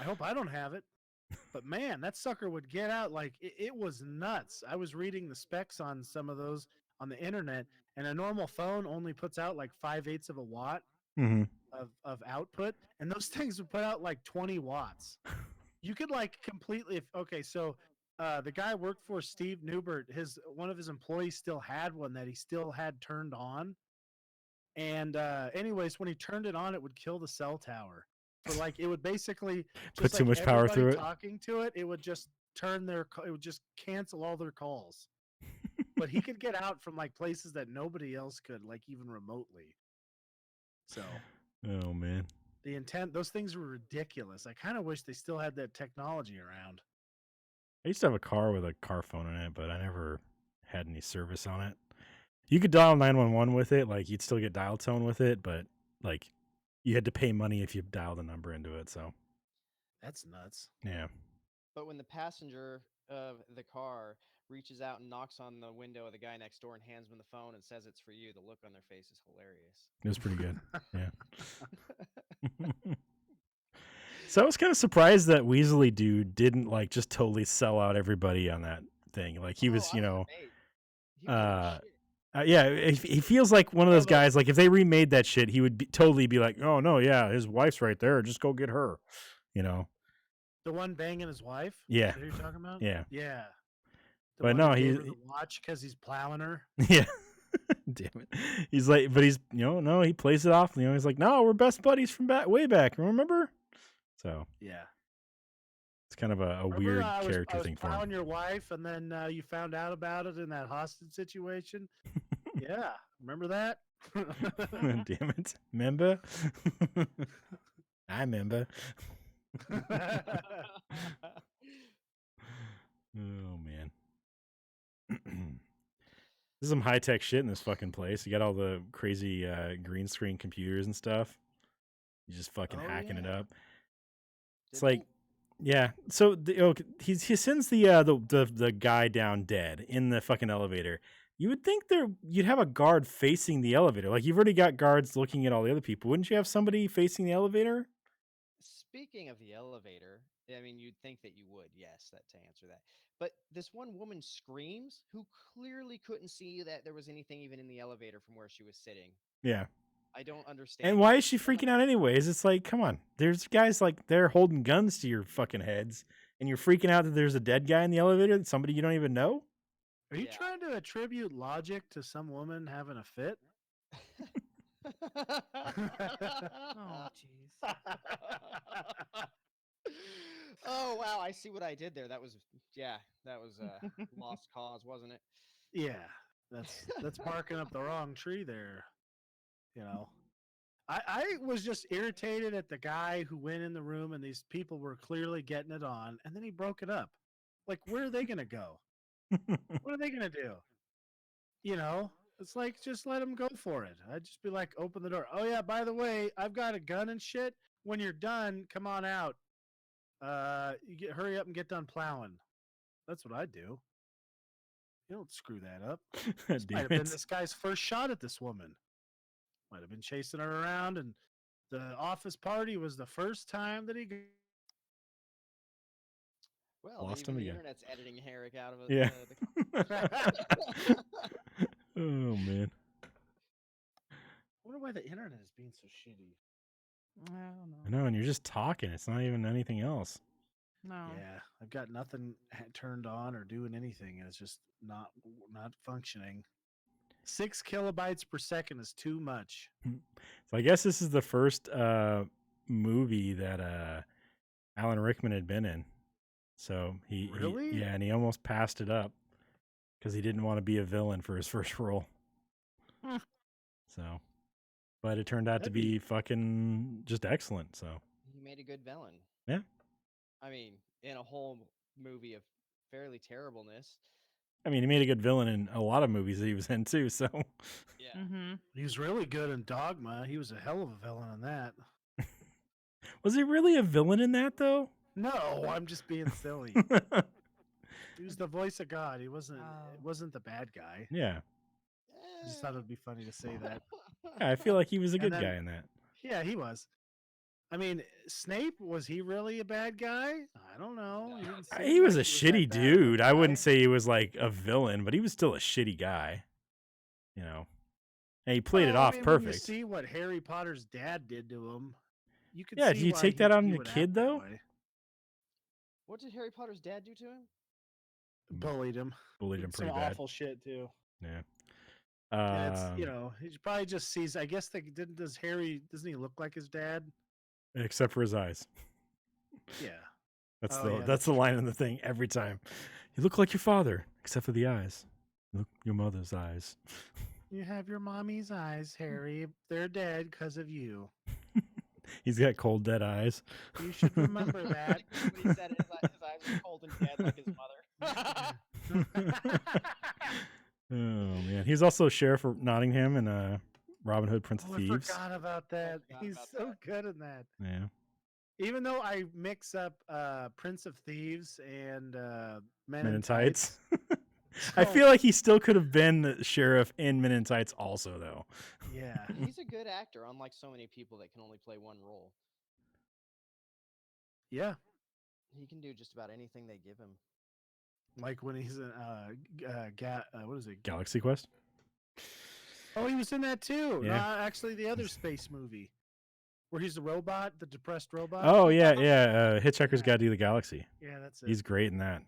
I hope I don't have it. But man, that sucker would get out like it was nuts. I was reading the specs on some of those on the internet, and a normal phone only puts out like 5/8 of a watt
Mm-hmm.
of output, and those things would put out like 20 watts. You could like completely okay, so the guy worked for Steve Newbert, one of his employees still had one that he still had turned on. And anyways, when he turned it on, it would kill the cell tower. For like it would basically
Put
just
too
like
much power through
everybody
it.
talking to it, it would just it would just cancel all their calls. But he could get out from like places that nobody else could, like even remotely. So
Oh man.
the intent, those things were ridiculous. I kind of wish they still had that technology around.
I used to have a car with a car phone in it, but I never had any service on it. You could dial 911 with it, like you'd still get dial tone with it, but like you had to pay money if you dialed the number into it. So
That's nuts.
yeah.
but when the passenger of the car reaches out and knocks on the window of the guy next door and hands him the phone and says it's for you, the look on their face is hilarious.
It was pretty good. Yeah. So I was kind of surprised that Weasley dude didn't like just totally sell out everybody on that thing. Like he was,
Oh, I was amazed. He was
uh,
shit.
yeah, he feels like one of those
Although-
guys. Like if they remade that shit, he would totally be like, "Oh no, yeah, his wife's right there. Just go get her." You know?
The one banging his wife?
Yeah.
Is that who you're talking about?
Yeah.
Yeah. The
But
one
no,
that gave
he-
her the watch because he's plowing her.
Yeah. Damn it. He's like, but he's no, he plays it off. He's like, no, we're best buddies from way back. Remember? So
Yeah.
it's kind of a
Remember,
weird
I
character
was
thing for
plowing
him.
your wife, and then you found out about it in that hostage situation. Yeah, remember that?
Damn it. Remember? I remember. Oh man. This is some high tech shit in this fucking place. You got all the crazy green screen computers and stuff. You just fucking
Oh,
hacking it
yeah.
up. It's
Did
like, yeah. So he sends the guy down dead in the fucking elevator. You would think you'd have a guard facing the elevator. Like you've already got guards looking at all the other people. Wouldn't you have somebody facing the elevator?
Speaking of the elevator, I mean, you'd think that you would, yes, that to answer that. But this one woman screams who clearly couldn't see that there was anything even in the elevator from where she was sitting.
Yeah.
I don't understand.
And why is she freaking out anyways? It's like, come on. There's guys like they're holding guns to your fucking heads, and you're freaking out that there's a dead guy in the elevator, that somebody you don't even know.
Are you
Yeah.
trying to attribute logic to some woman having a fit?
Oh, jeez.
Oh wow, I see what I did there. That was lost cause, wasn't it?
Yeah, that's barking up the wrong tree there. You know, I was just irritated at the guy who went in the room and these people were clearly getting it on, and then he broke it up. Like, where are they gonna go? What are they gonna do? You know, it's like just let them go for it. I'd just be like, open the door. Oh yeah, by the way, I've got a gun and shit. When you're done, come on out. Hurry up and get done plowing. That's what I do. You don't screw that up. This might
Damn
have been
it.
this guy's first shot at this woman. Might have been chasing her around, and the office party was the first time that he.
Well,
Lost
even
him
the
again.
internet's editing Herrick out of it.
Yeah.
The
Oh man.
I wonder why the internet is being so shitty.
I don't
I
know.
know, and you're just talking. It's not even anything else.
No.
Yeah, I've got nothing turned on or doing anything, and it's just not functioning. 6 kilobytes per second is too much.
So I guess this is the first movie that Alan Rickman had been in. So
Really?
and he almost passed it up because he didn't want to be a villain for his first role.
Hmm.
So, but it turned out to
That'd be-
be fucking just excellent. So
he made a good villain.
Yeah.
I mean, in a whole movie of fairly terribleness.
I mean, he made a good villain in a lot of movies that he was in too. So
Yeah.
Mm-hmm.
He was really good in Dogma. He was a hell of a villain in that.
was he really a villain in that though?
No, I'm just being silly. He was the voice of God. He wasn't.
Oh.
It wasn't the bad guy.
Yeah.
I just thought it would be funny to say that.
Yeah, I feel like he was a
And
good
then-
guy in that.
Yeah, he was. I mean, Snape, was he really a bad guy? I don't know. He, didn't seem
He was a
like
shitty
that bad of a
dude. I wouldn't
guy.
say he was like a villain, but he was still a shitty guy. You know, and he played it
Well, I
off
mean, when you
perfect.
see what Harry Potter's dad did to him, you could
Yeah,
see
do you
why
take that on
he
the
would
kid,
act that
though?
way.
What did Harry Potter's dad do to him?
Bullied him.
Bullied him
Some
pretty bad.
awful shit too.
Yeah.
And it's he probably just sees. I guess does Harry, doesn't he look like his dad?
Except for his eyes.
Yeah.
That's
Oh, yeah,
that's the line in the thing every time. You look like your father, except for the eyes. You look your mother's eyes.
You have your mommy's eyes, Harry. They're dead because of you.
He's got cold, dead eyes.
You should remember that.
When he said it, his eyes were cold and dead like his mother.
Oh man, he's also sheriff of Nottingham and Robin Hood, Prince of
Oh, I
Thieves.
forgot about that.
forgot
He's
about
so
that.
good in that.
Yeah.
Even though I mix up Prince of Thieves and Men,
Men
in
in Tights. I
So-
feel like he still could have been the sheriff in Men in Tights also, though.
Yeah.
He's a good actor, unlike so many people that can only play one role.
Yeah.
He can do just about anything they give him.
Like when he's in what is it?
Galaxy Quest.
Oh, he was in that too.
Yeah.
No, actually, the other space movie where he's the robot, the depressed robot.
Oh yeah. Hitchhiker's Guide to the Galaxy.
Yeah, that's it.
He's great in that.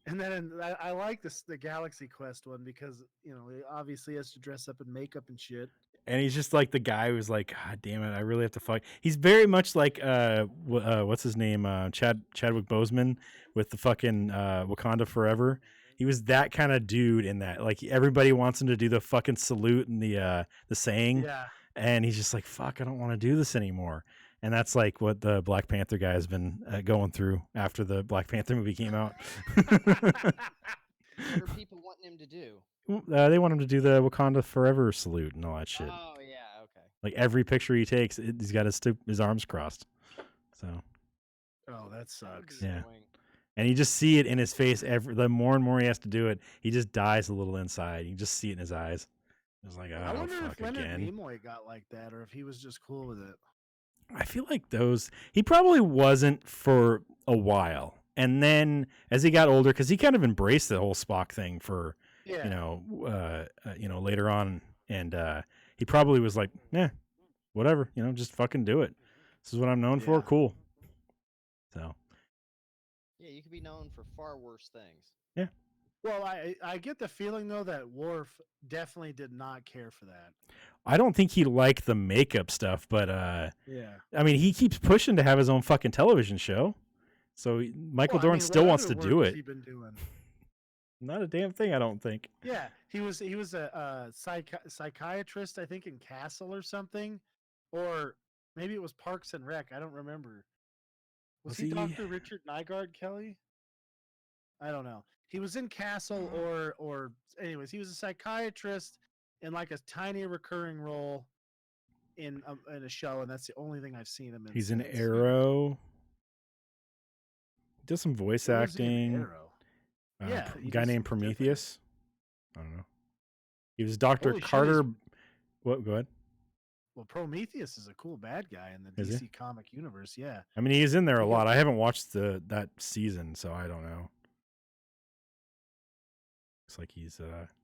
And then I like the Galaxy Quest one because he obviously has to dress up in makeup and shit.
And he's just like the guy who's like, God damn it, I really have to fight. He's very much like what's his name, Chadwick Boseman with the fucking Wakanda Forever. He was that kind of dude in that. Like everybody wants him to do the fucking salute and the saying,
Yeah.
and he's just like, fuck, I don't want to do this anymore. And that's like what the Black Panther guy has been going through after the Black Panther movie came out.
What are people wanting him to do?
They want him to do the Wakanda Forever salute and all that shit.
Oh yeah, okay.
Like every picture he takes, he's got his arms crossed. So,
Oh, that
That would
sucks.
be
Yeah.
annoying.
and you just see it in his face. The more and more he has to do it, he just dies a little inside. You just see it in his eyes. It's like,
I
oh
wonder
fuck
if Leonard
again.
Nimoy got like that, or if he was just cool with it.
I feel like he probably wasn't for a while, and then as he got older, because he kind of embraced the whole Spock thing for
Yeah.
later on, and he probably was like, yeah, whatever, just fucking do it. This is what I'm known for.
Yeah.
Cool. So
Yeah, you could be known for far worse things.
Well, I get the feeling though that Worf definitely did not care for that.
I don't think he liked the makeup stuff, but
Yeah.
I mean, he keeps pushing to have his own fucking television show. So Michael
Well, I
Dorn
mean,
still
what
wants
other
to
work
do
has
it.
he been doing?
Not a damn thing, I don't think.
Yeah, he was a psychiatrist, I think, in Castle or something, or maybe it was Parks and Rec. I don't remember. Was
Was
he
he?
Dr. Richard Nygaard, Kelly? I don't know. He was in Castle, or anyways, he was a psychiatrist in like a tiny recurring role in a show, and that's the only thing I've seen him in.
He's in
since.
Arrow. Does some voice
Who was he in
acting.
Arrow? Yeah, he
Guy
does
named
definitely.
Prometheus. I don't know. He was Dr.
Holy shit,
Carter.
he's-
What? Go ahead.
Well, Prometheus is a cool bad guy in the
Is he?
DC comic universe. Yeah.
I mean, he's in there a
He
lot.
got-
I haven't watched that season, so I don't know. Looks like he's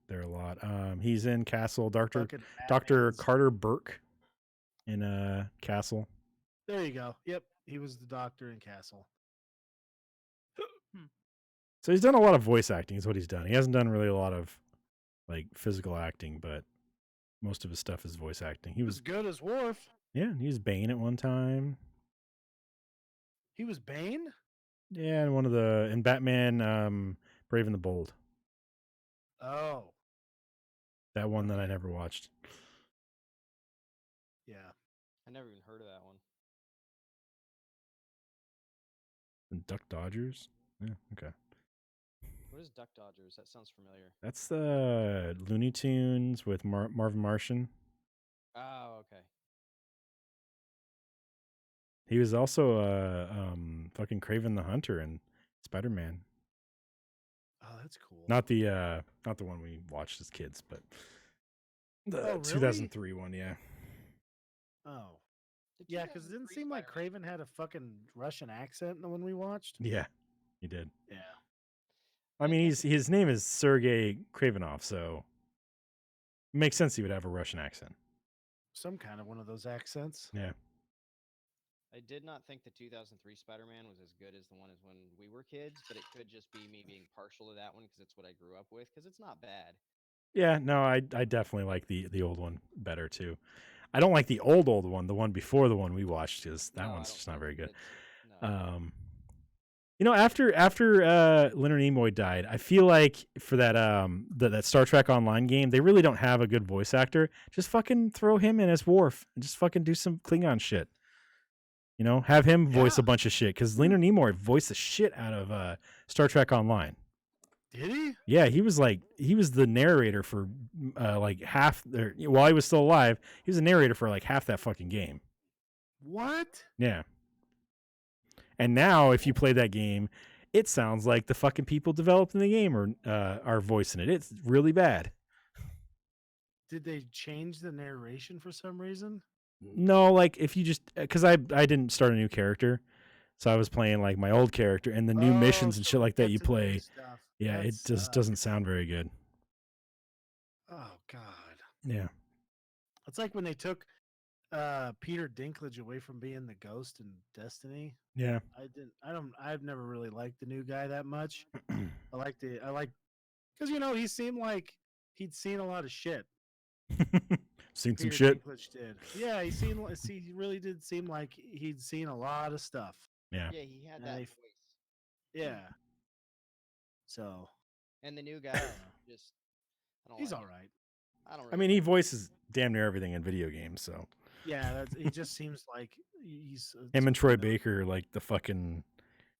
there a lot. He's in Castle. Dr.
fucking
Dr.
Batman's-
Carter Burke in Castle.
There you go. Yep, he was the doctor in Castle.
So he's done a lot of voice acting. Is what he's done. He hasn't done really a lot of like physical acting, but most of his stuff is voice acting. He
He
was
was good as Worf.
he was Bane at one time.
He was Bane.
Yeah, and one of the in Batman Brave and the Bold.
Oh,
That one that I never watched.
yeah.
I never even heard of that one.
And Duck Dodgers. Yeah, okay.
What is Duck Dodgers? That sounds familiar.
That's the Looney Tunes with Marvin Martian.
Oh, okay.
He was also fucking Kraven the Hunter in Spider-Man.
Oh, that's cool.
Not the one we watched as kids, but the
Oh, really?
2003 one, yeah.
Oh,
The
yeah, because it didn't
2003
seem like
Spider-Man-
Craven had a fucking Russian accent in the one we watched.
Yeah, he did.
Yeah.
I mean, his name is Sergei Kravenov, so it makes sense he would have a Russian accent.
Some kind of one of those accents.
Yeah.
I did not think the 2003 Spider-Man was as good as the one as when we were kids, but it could just be me being partial to that one because it's what I grew up with. Because it's not bad.
Yeah, no, I definitely like the old one better too. I don't like the old one, the one before the one we watched, because that
No, I
one's
don't
just not
think
very good.
No.
You know, after Leonard Nimoy died, I feel like for that that Star Trek Online game, they really don't have a good voice actor. Just fucking throw him in as Worf and just fucking do some Klingon shit. You know, have him voice a
Yeah.
bunch of shit, because Leonard Nimoy voiced the shit out of Star Trek Online.
Did he?
Yeah, he was the narrator for like half there while he was still alive. He was a narrator for like half that fucking game.
What?
Yeah. And now, if you play that game, it sounds like the fucking people developing the game are voicing it. It's really bad.
Did they change the narration for some reason?
No, like if you just because I didn't start a new character, so I was playing like my old character and the new missions and
so
shit like that
that's
you
the new
play.
stuff.
Yeah,
That
it just doesn't sound very good.
Oh God.
Yeah.
It's like when they took Peter Dinklage away from being the ghost in Destiny.
Yeah.
I've never really liked the new guy that much. I like because he seemed like he'd seen a lot of shit.
Seen some
Peter
shit.
Dinklage did. Yeah, he really did seem like he'd seen a lot of stuff.
Yeah.
Yeah, he had
And
that
they-
voice.
Yeah. So
And the new guy, just I don't
he's
like
all
him.
right.
I don't.
I
Really
mean, he
like him.
voices damn near everything in video games, so
Yeah, he just seems like he's
him and Troy Baker are like the fucking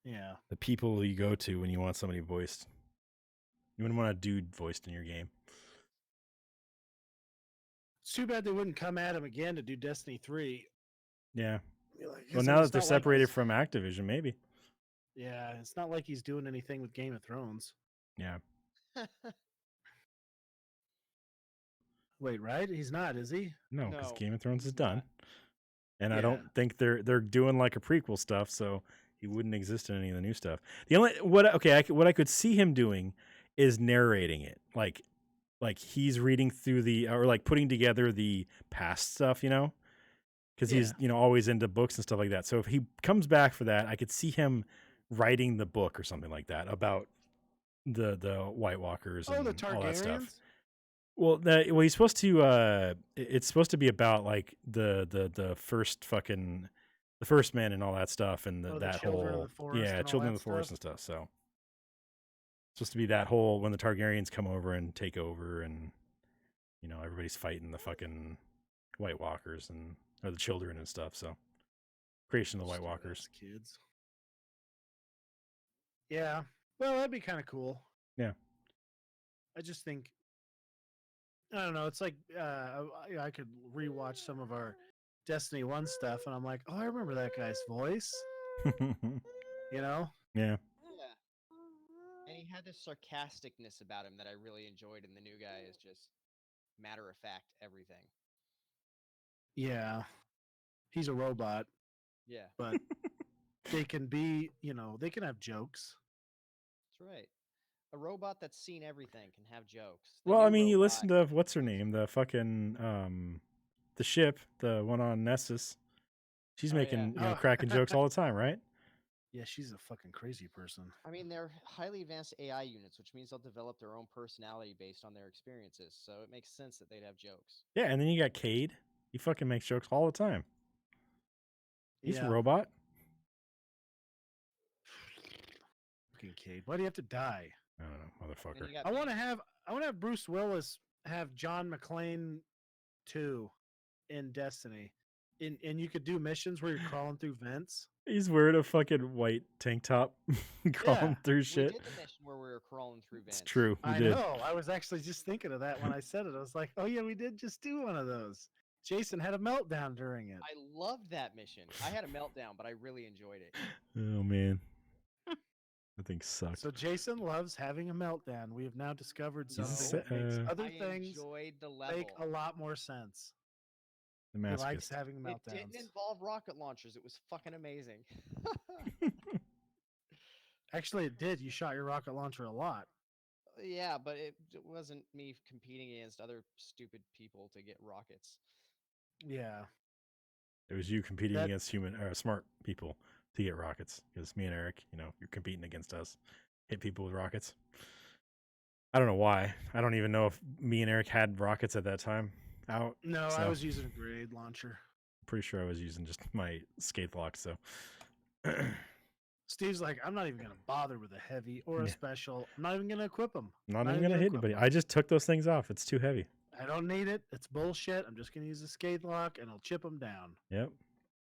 Yeah.
the people you go to when you want somebody voiced. You wouldn't want a dude voiced in your game.
It's too bad they wouldn't come at him again to do Destiny 3.
Yeah.
Be like,
Well,
"It's-
now
it's
that they're
not like
separated
he's-
from Activision, maybe.
Yeah, it's not like he's doing anything with Game of Thrones.
Yeah.
Wait, right? He's not, is he?
No, because
No,
Game of Thrones is
he's
done,
not.
and I
Yeah.
don't think they're doing like a prequel stuff, so he wouldn't exist in any of the new stuff. The only what I could see him doing is narrating it, like he's reading through or like putting together the past stuff, because he's always into books and stuff like that. So if he comes back for that, I could see him writing the book or something like that about the White Walkers and
Oh, the
all that stuff.
Targaryens.
Well, he's supposed to. It's supposed to be about like the first fucking the first men and all that stuff, and
Oh, the
that
Children of
whole
the Forest and all
children
that
of the forest
stuff?
and stuff. So it's supposed to be that whole when the Targaryens come over and take over, and everybody's fighting the fucking White Walkers and or the children and stuff. So creation of the White Walkers.
Stupid-ass kids. Yeah. Well, that'd be kind of cool.
Yeah.
I just think I don't know. It's like I could rewatch some of our Destiny 1 stuff, and I'm like, oh, I remember that guy's voice. You know?
Yeah.
Yeah. And he had this sarcasticness about him that I really enjoyed, and the new guy is just matter of fact everything.
Yeah. He's a robot,
Yeah,
but they can be, they can have jokes.
that's right. A robot that's seen everything can have jokes. The
Well, I
new
mean, you
robot
listen to what's her
is-
name, the fucking the ship, the one on Nessus. She's
Oh, yeah.
making
Oh.
cracking jokes all the time, right?
Yeah, she's a fucking crazy person.
I mean, they're highly advanced AI units, which means they'll develop their own personality based on their experiences. So it makes sense that they'd have jokes.
Yeah, and then you got Cade. He fucking makes jokes all the time. He's a robot.
Fucking Cade. Why do you have to die?
I don't know,
And
motherfucker.
you got
I want to
Bane.
have Bruce Willis have John McClane 2 in Destiny. And you could do missions where you're crawling through vents.
He's wearing a fucking white tank top, crawling
Yeah,
through
We
shit.
did the mission where we were crawling through vents.
It's true. We
I
did.
know. I was actually just thinking of that when I said it. I was like, oh, yeah, we did just do one of those. Jason had a meltdown during it.
I loved that mission. I had a meltdown, but I really enjoyed it.
Oh man, that thing sucked.
So Jason loves having a meltdown. We have now discovered
He's
something that makes
uh,
other
I
things
enjoyed the level.
make a lot more sense.
The
He likes
masochist.
having
It
meltdowns.
didn't involve rocket launchers. It was fucking amazing.
Actually, it did. You shot your rocket launcher a lot.
Yeah, but it wasn't me competing against other stupid people to get rockets.
Yeah.
It was you competing
That-
against smart people to get rockets. Because me and Eric, you're competing against us. Hit people with rockets. I don't know why. I don't even know if me and Eric had rockets at that time out.
No, I
So-
was using a grenade launcher.
Pretty sure I was using just my skate lock. So
Steve's like, I'm not even going to bother with a heavy or a
Yeah.
special. I'm not even going to equip them.
not even gonna hit
equip
anybody.
'em.
I just took those things off. It's too heavy.
I don't need it. It's bullshit. I'm just going to use a skate lock and I'll chip them down.
Yep.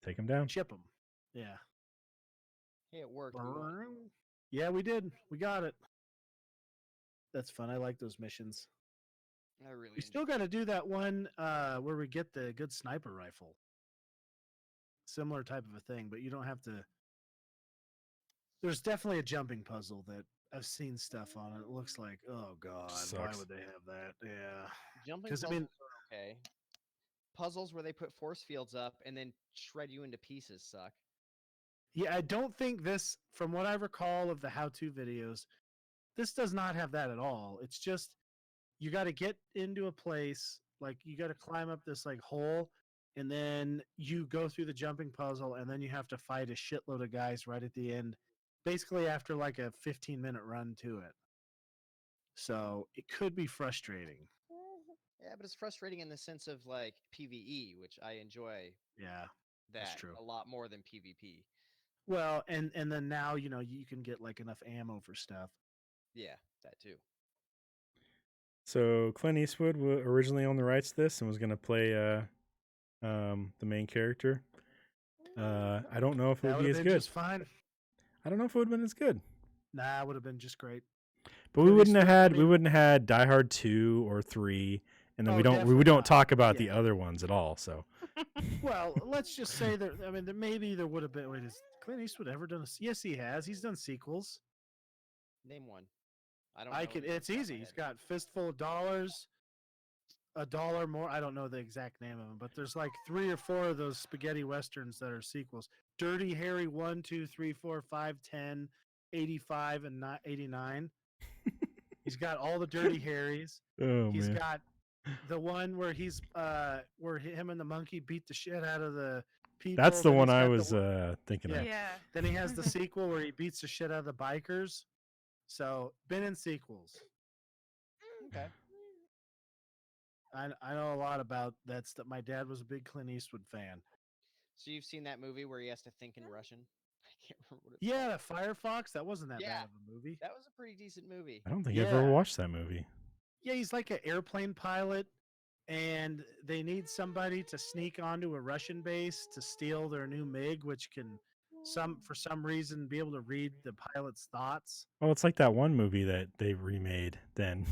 Take them down.
Chip them. Yeah.
Hey, it worked. We won.
Yeah, we did. We got it. That's fun. I like those missions.
I really
We still got to do that one where we get the good sniper rifle. Similar type of a thing, but you don't have to. There's definitely a jumping puzzle that I've seen stuff on. It looks like, oh god, why
Sucks.
would they have that? Yeah,
Jumping
'cause, I
puzzles
mean-
are okay. Puzzles where they put force fields up and then shred you into pieces suck.
yeah. I don't think this, from what I recall of the how-to videos, this does not have that at all. It's just you got to get into a place, like you got to climb up this like hole, and then you go through the jumping puzzle, and then you have to fight a shitload of guys right at the end, basically after like a 15-minute run to it. So it could be frustrating.
Yeah, but it's frustrating in the sense of like PvE, which I enjoy
Yeah. That's
that
true.
a lot more than PvP.
Well, and then now you can get like enough ammo for stuff.
Yeah, that too.
So Clint Eastwood originally owned the rights to this and was gonna play the main character. I don't know if it
That
would be
would
as
have been
good.
just fine.
I don't know if it would have been as good.
Nah, it would have been just great.
But we
Clint
wouldn't have
Eastwood, I
had we
mean-
wouldn't have had Die Hard 2 or 3, and then
Oh,
we
definitely
don't
not.
talk about the
Yeah.
other ones at all. So
Well, let's just say that. I mean, maybe there would have been. Wait, has Clint Eastwood ever done a? Yes, he has. He's done sequels.
Name one. I don't.
I
know
can.
any off
It's
the top of
easy.
my
He's
head.
got Fistful of Dollars, A Dollar More. I don't know the exact name of them, but there's like 3 or 4 of those spaghetti westerns that are sequels. Dirty Harry 1, 2, 3, 4, 5, 10, 85, and 89. He's got all the Dirty Harrys.
oh
He's
man,
got the one where he's where him and the monkey beat the shit out of the people.
that's the
Then
one
he's
I
got the
was
one-
thinking
Yeah.
of.
Yeah.
Then he has the sequel where he beats the shit out of the bikers. So been in sequels.
Okay.
I know a lot about that stuff. My dad was a big Clint Eastwood fan.
So you've seen that movie where he has to think in Russian? I can't remember what it's
Yeah,
called.
Firefox. That wasn't that
Yeah.
bad of a movie.
That was a pretty decent movie.
I don't think I've ever
Yeah.
watched that movie.
Yeah, he's like an airplane pilot, and they need somebody to sneak onto a Russian base to steal their new MiG, which can for some reason be able to read the pilot's thoughts.
Oh, it's like that one movie that they remade then.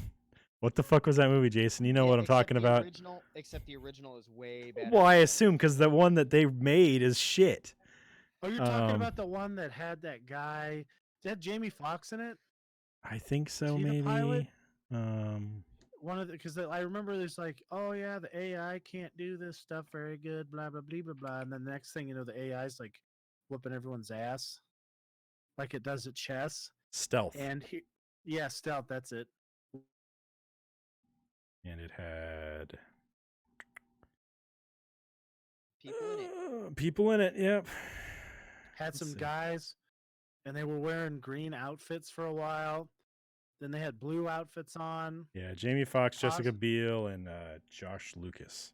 What the fuck was that movie, Jason? You know what I'm talking about?
Except the original is way better.
Well, I
than
assume because the one that they made is shit.
Oh, you're talking about the one that had that guy? Did it have Jamie Foxx in it?
I think so,
he the
maybe.
pilot?
Um,
One of the because I remember there's like, oh yeah, the AI can't do this stuff very good, blah blah blah blah blah, and then the next thing you know, the AI's like whooping everyone's ass, like it does at chess.
Stealth.
And yeah, stealth. That's it.
And it had
people in it.
people in it. Yep.
Had
Let's
some
see.
guys, and they were wearing green outfits for a while. Then they had blue outfits on.
Yeah, Jamie Foxx, Jessica
Awesome.
Biel, and Josh Lucas.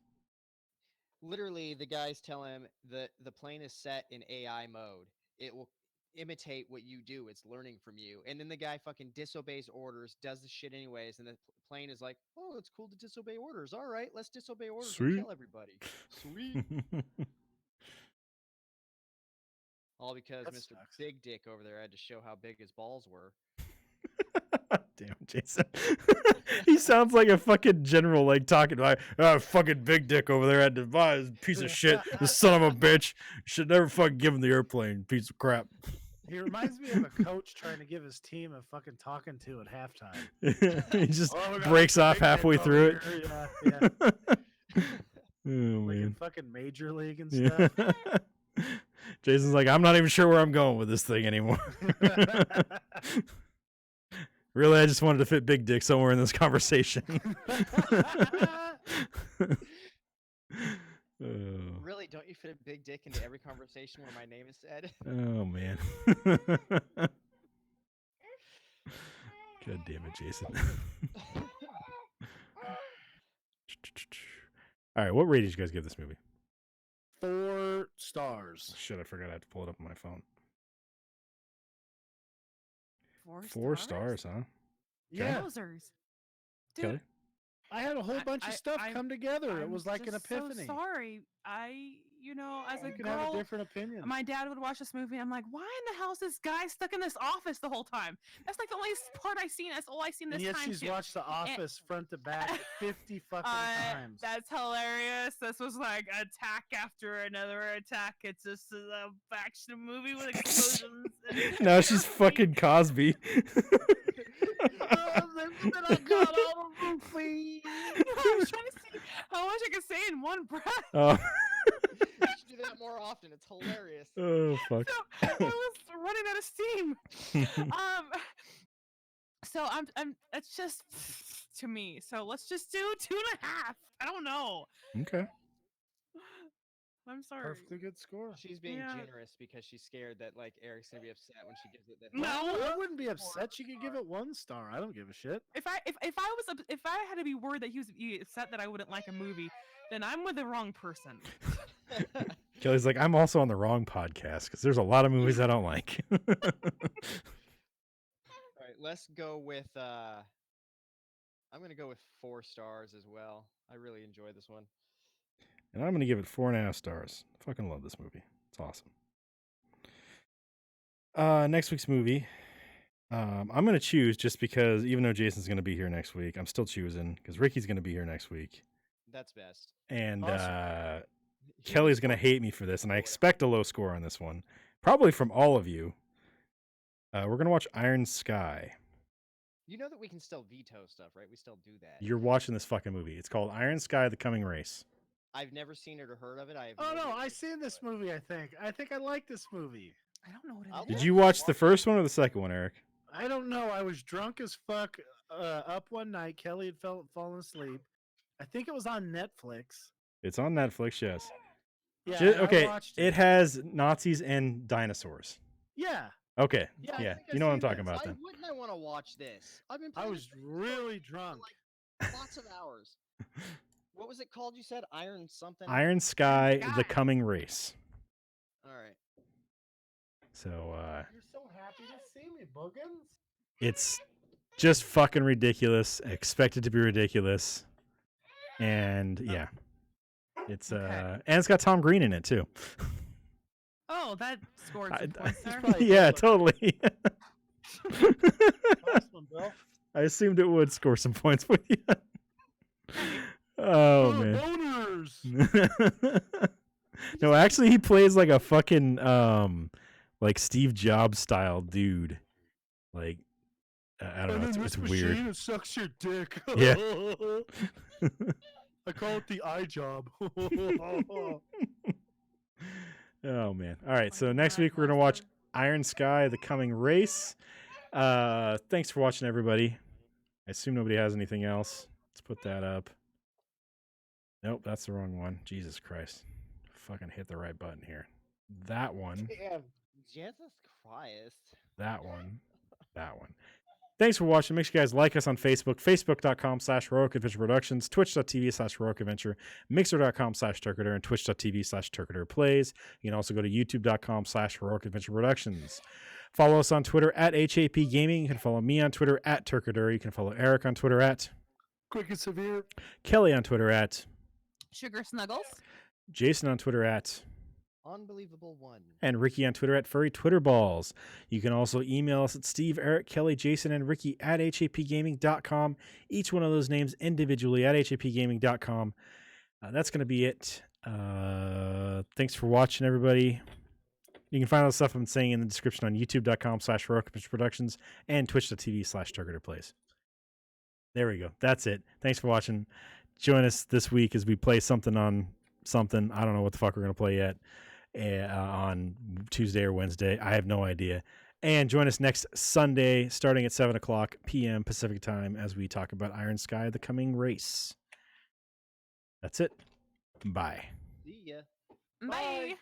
Literally, the guys tell him that the plane is set in AI mode. It will imitate what you do. It's learning from you. And then the guy fucking disobeys orders, does the shit anyways, and the plane is like, "Oh, it's cool to disobey orders. All right, let's disobey orders
Sweet.
and kill everybody." Sweet. All because
That
Mr.
sucks.
Big Dick over there had to show how big his balls were.
Damn, Jason. He sounds like a fucking general, like talking like, fucking big dick over there had to buy this piece of shit. This son of a bitch. Should never fucking give him the airplane, piece of crap.
He reminds me of a coach trying to give his team a fucking talking to at halftime.
He just
Oh, we got
breaks
Mr.
off
Big Dick
halfway
over
through it.
here. Yeah, yeah.
Oh,
Like in
man.
fucking Major League and
Yeah.
stuff.
Jason's like, I'm not even sure where I'm going with this thing anymore. Really, I just wanted to fit Big Dick somewhere in this conversation. Oh.
Really, don't you fit a big dick into every conversation where my name is said?
Oh, man. God damn it, Jason. All right, what rating did you guys give this movie?
4 stars.
Shit, I forgot I had to pull it up on my phone.
4
4 stars, huh?
Yeah,
Wowzers. Dude,
Kelly?
I had a whole bunch of stuff come together. It
I'm
was like an
just
epiphany.
So sorry. As a
You can have a
girl,
different opinion.
my dad would watch this movie. I'm like, why in the hell is this guy stuck in this office the whole time? That's like the only part I seen. That's all I seen this
And yet
time.
she's
too.
watched The Office front to back 50 fucking times.
That's hilarious. This was like attack after another attack. It's just a action movie with explosions.
Now she's fucking Cosby.
I was trying to see how much I could say in one breath.
Oh.
You should do that more often. It's hilarious.
Oh, fuck.
So I was running out of steam. So I'm. It's just to me. So let's just do 2.5. I don't know.
Okay.
I'm sorry.
Perfectly good score.
She's being
Yeah.
generous because she's scared that like Eric's gonna be upset when she gives it that.
No.
I wouldn't be upset. She could give it 1 star. I don't give a shit.
If I had to be worried that he was upset that I wouldn't like a ie, then I'm with the wrong person.
Kelly's like, I'm also on the wrong podcast because there's a lot of movies I don't like.
All right, let's go with. I'm gonna go with 4 stars as well. I really enjoyed this one.
And I'm going to give it 4.5 stars. Fucking love this movie. It's awesome. Next week's movie. I'm going to choose just because even though Jason's going to be here next week, I'm still choosing because Ricky's going to be here next week.
That's best.
And
Awesome.
Kelly's going to hate me for this. And I expect a low score on this one. Probably from all of you. We're going to watch Iron Sky.
You know that we can still veto stuff, right? We still do that.
You're watching this fucking movie. It's called Iron Sky: The Coming Race.
I've never seen it or heard of it. I have.
Oh no,
idea
I
what
seen this
it's about.
movie. I think I like this movie.
I don't know what
I'll
it is.
Did you watch the first one or the second one, Eric?
I don't know. I was drunk as fuck up one night. Kelly had fallen asleep. I think it was on Netflix.
It's on Netflix, yes.
Yeah.
Ju-
and I
okay,
watched
it has Nazis and dinosaurs.
Yeah.
Okay.
I
Yeah,
think
you know what I'm
seen
talking
this.
about
Why
then.
wouldn't I want to watch this? I've been
I
playing
was
this freaking story
really
for,
drunk.
like lots of hours. What was it called? You said Iron something.
Iron Sky, The
Sky.
Coming Race.
All right.
So
You're so happy to see me, Boogans.
it's just fucking ridiculous. Expected to be ridiculous. And yeah. It's
Okay.
and it's got Tom Green in it too.
Oh, that scored some
I-
points there.
probably
Yeah,
good
totally.
Nice one, Bill.
I assumed it would score some points for you. Oh man.
Boners.
No, actually he plays like a fucking like Steve Jobs style dude. Like I don't know, it's weird.
Machine sucks your dick.
Yeah.
I call it the eye job.
Oh man. All right, so
Like
next
that
week we're going to watch
monster.
Iron Sky, The Coming Race. Thanks for watching, everybody. I assume nobody has anything else. Let's put that up. Nope, that's the wrong one. Jesus Christ. Fucking hit the right button here. That one.
Damn.
Jesus Christ.
That one. That one. Thanks for watching. Make sure you guys like us on Facebook, facebook.com/Heroic Adventure Productions, twitch.tv/Heroic Adventure, mixer.com/Turketer, and twitch.tv/Turketer Plays. You can also go to youtube.com/Heroic Adventure Productions. Follow us on Twitter at HAP Gaming. You can follow me on Twitter at Turketer. You can follow Eric on Twitter at
Quick and severe.
Kelly on Twitter at
Sugar Snuggles.
Jason on Twitter at
Unbelievable one.
and Ricky on Twitter at Furry Twitter Balls. You can also email us at Steve, Eric, Kelly, Jason, and Ricky at hapgaming.com. Each one of those names individually at hapgaming.com. That's going to be it. Thanks for watching, everybody. You can find all the stuff I'm saying in the description on youtube.com/Heroic Productions and twitch.tv/Turketer Plays. There we go. That's it. Thanks for watching. Join us this week as we play something on something. I don't know what the fuck we're going to play yet. On Tuesday or Wednesday. I have no idea. And join us next Sunday starting at 7 o'clock p.m. Pacific time as we talk about Iron Sky, The Coming Race. That's it. Bye.
See ya.
Bye.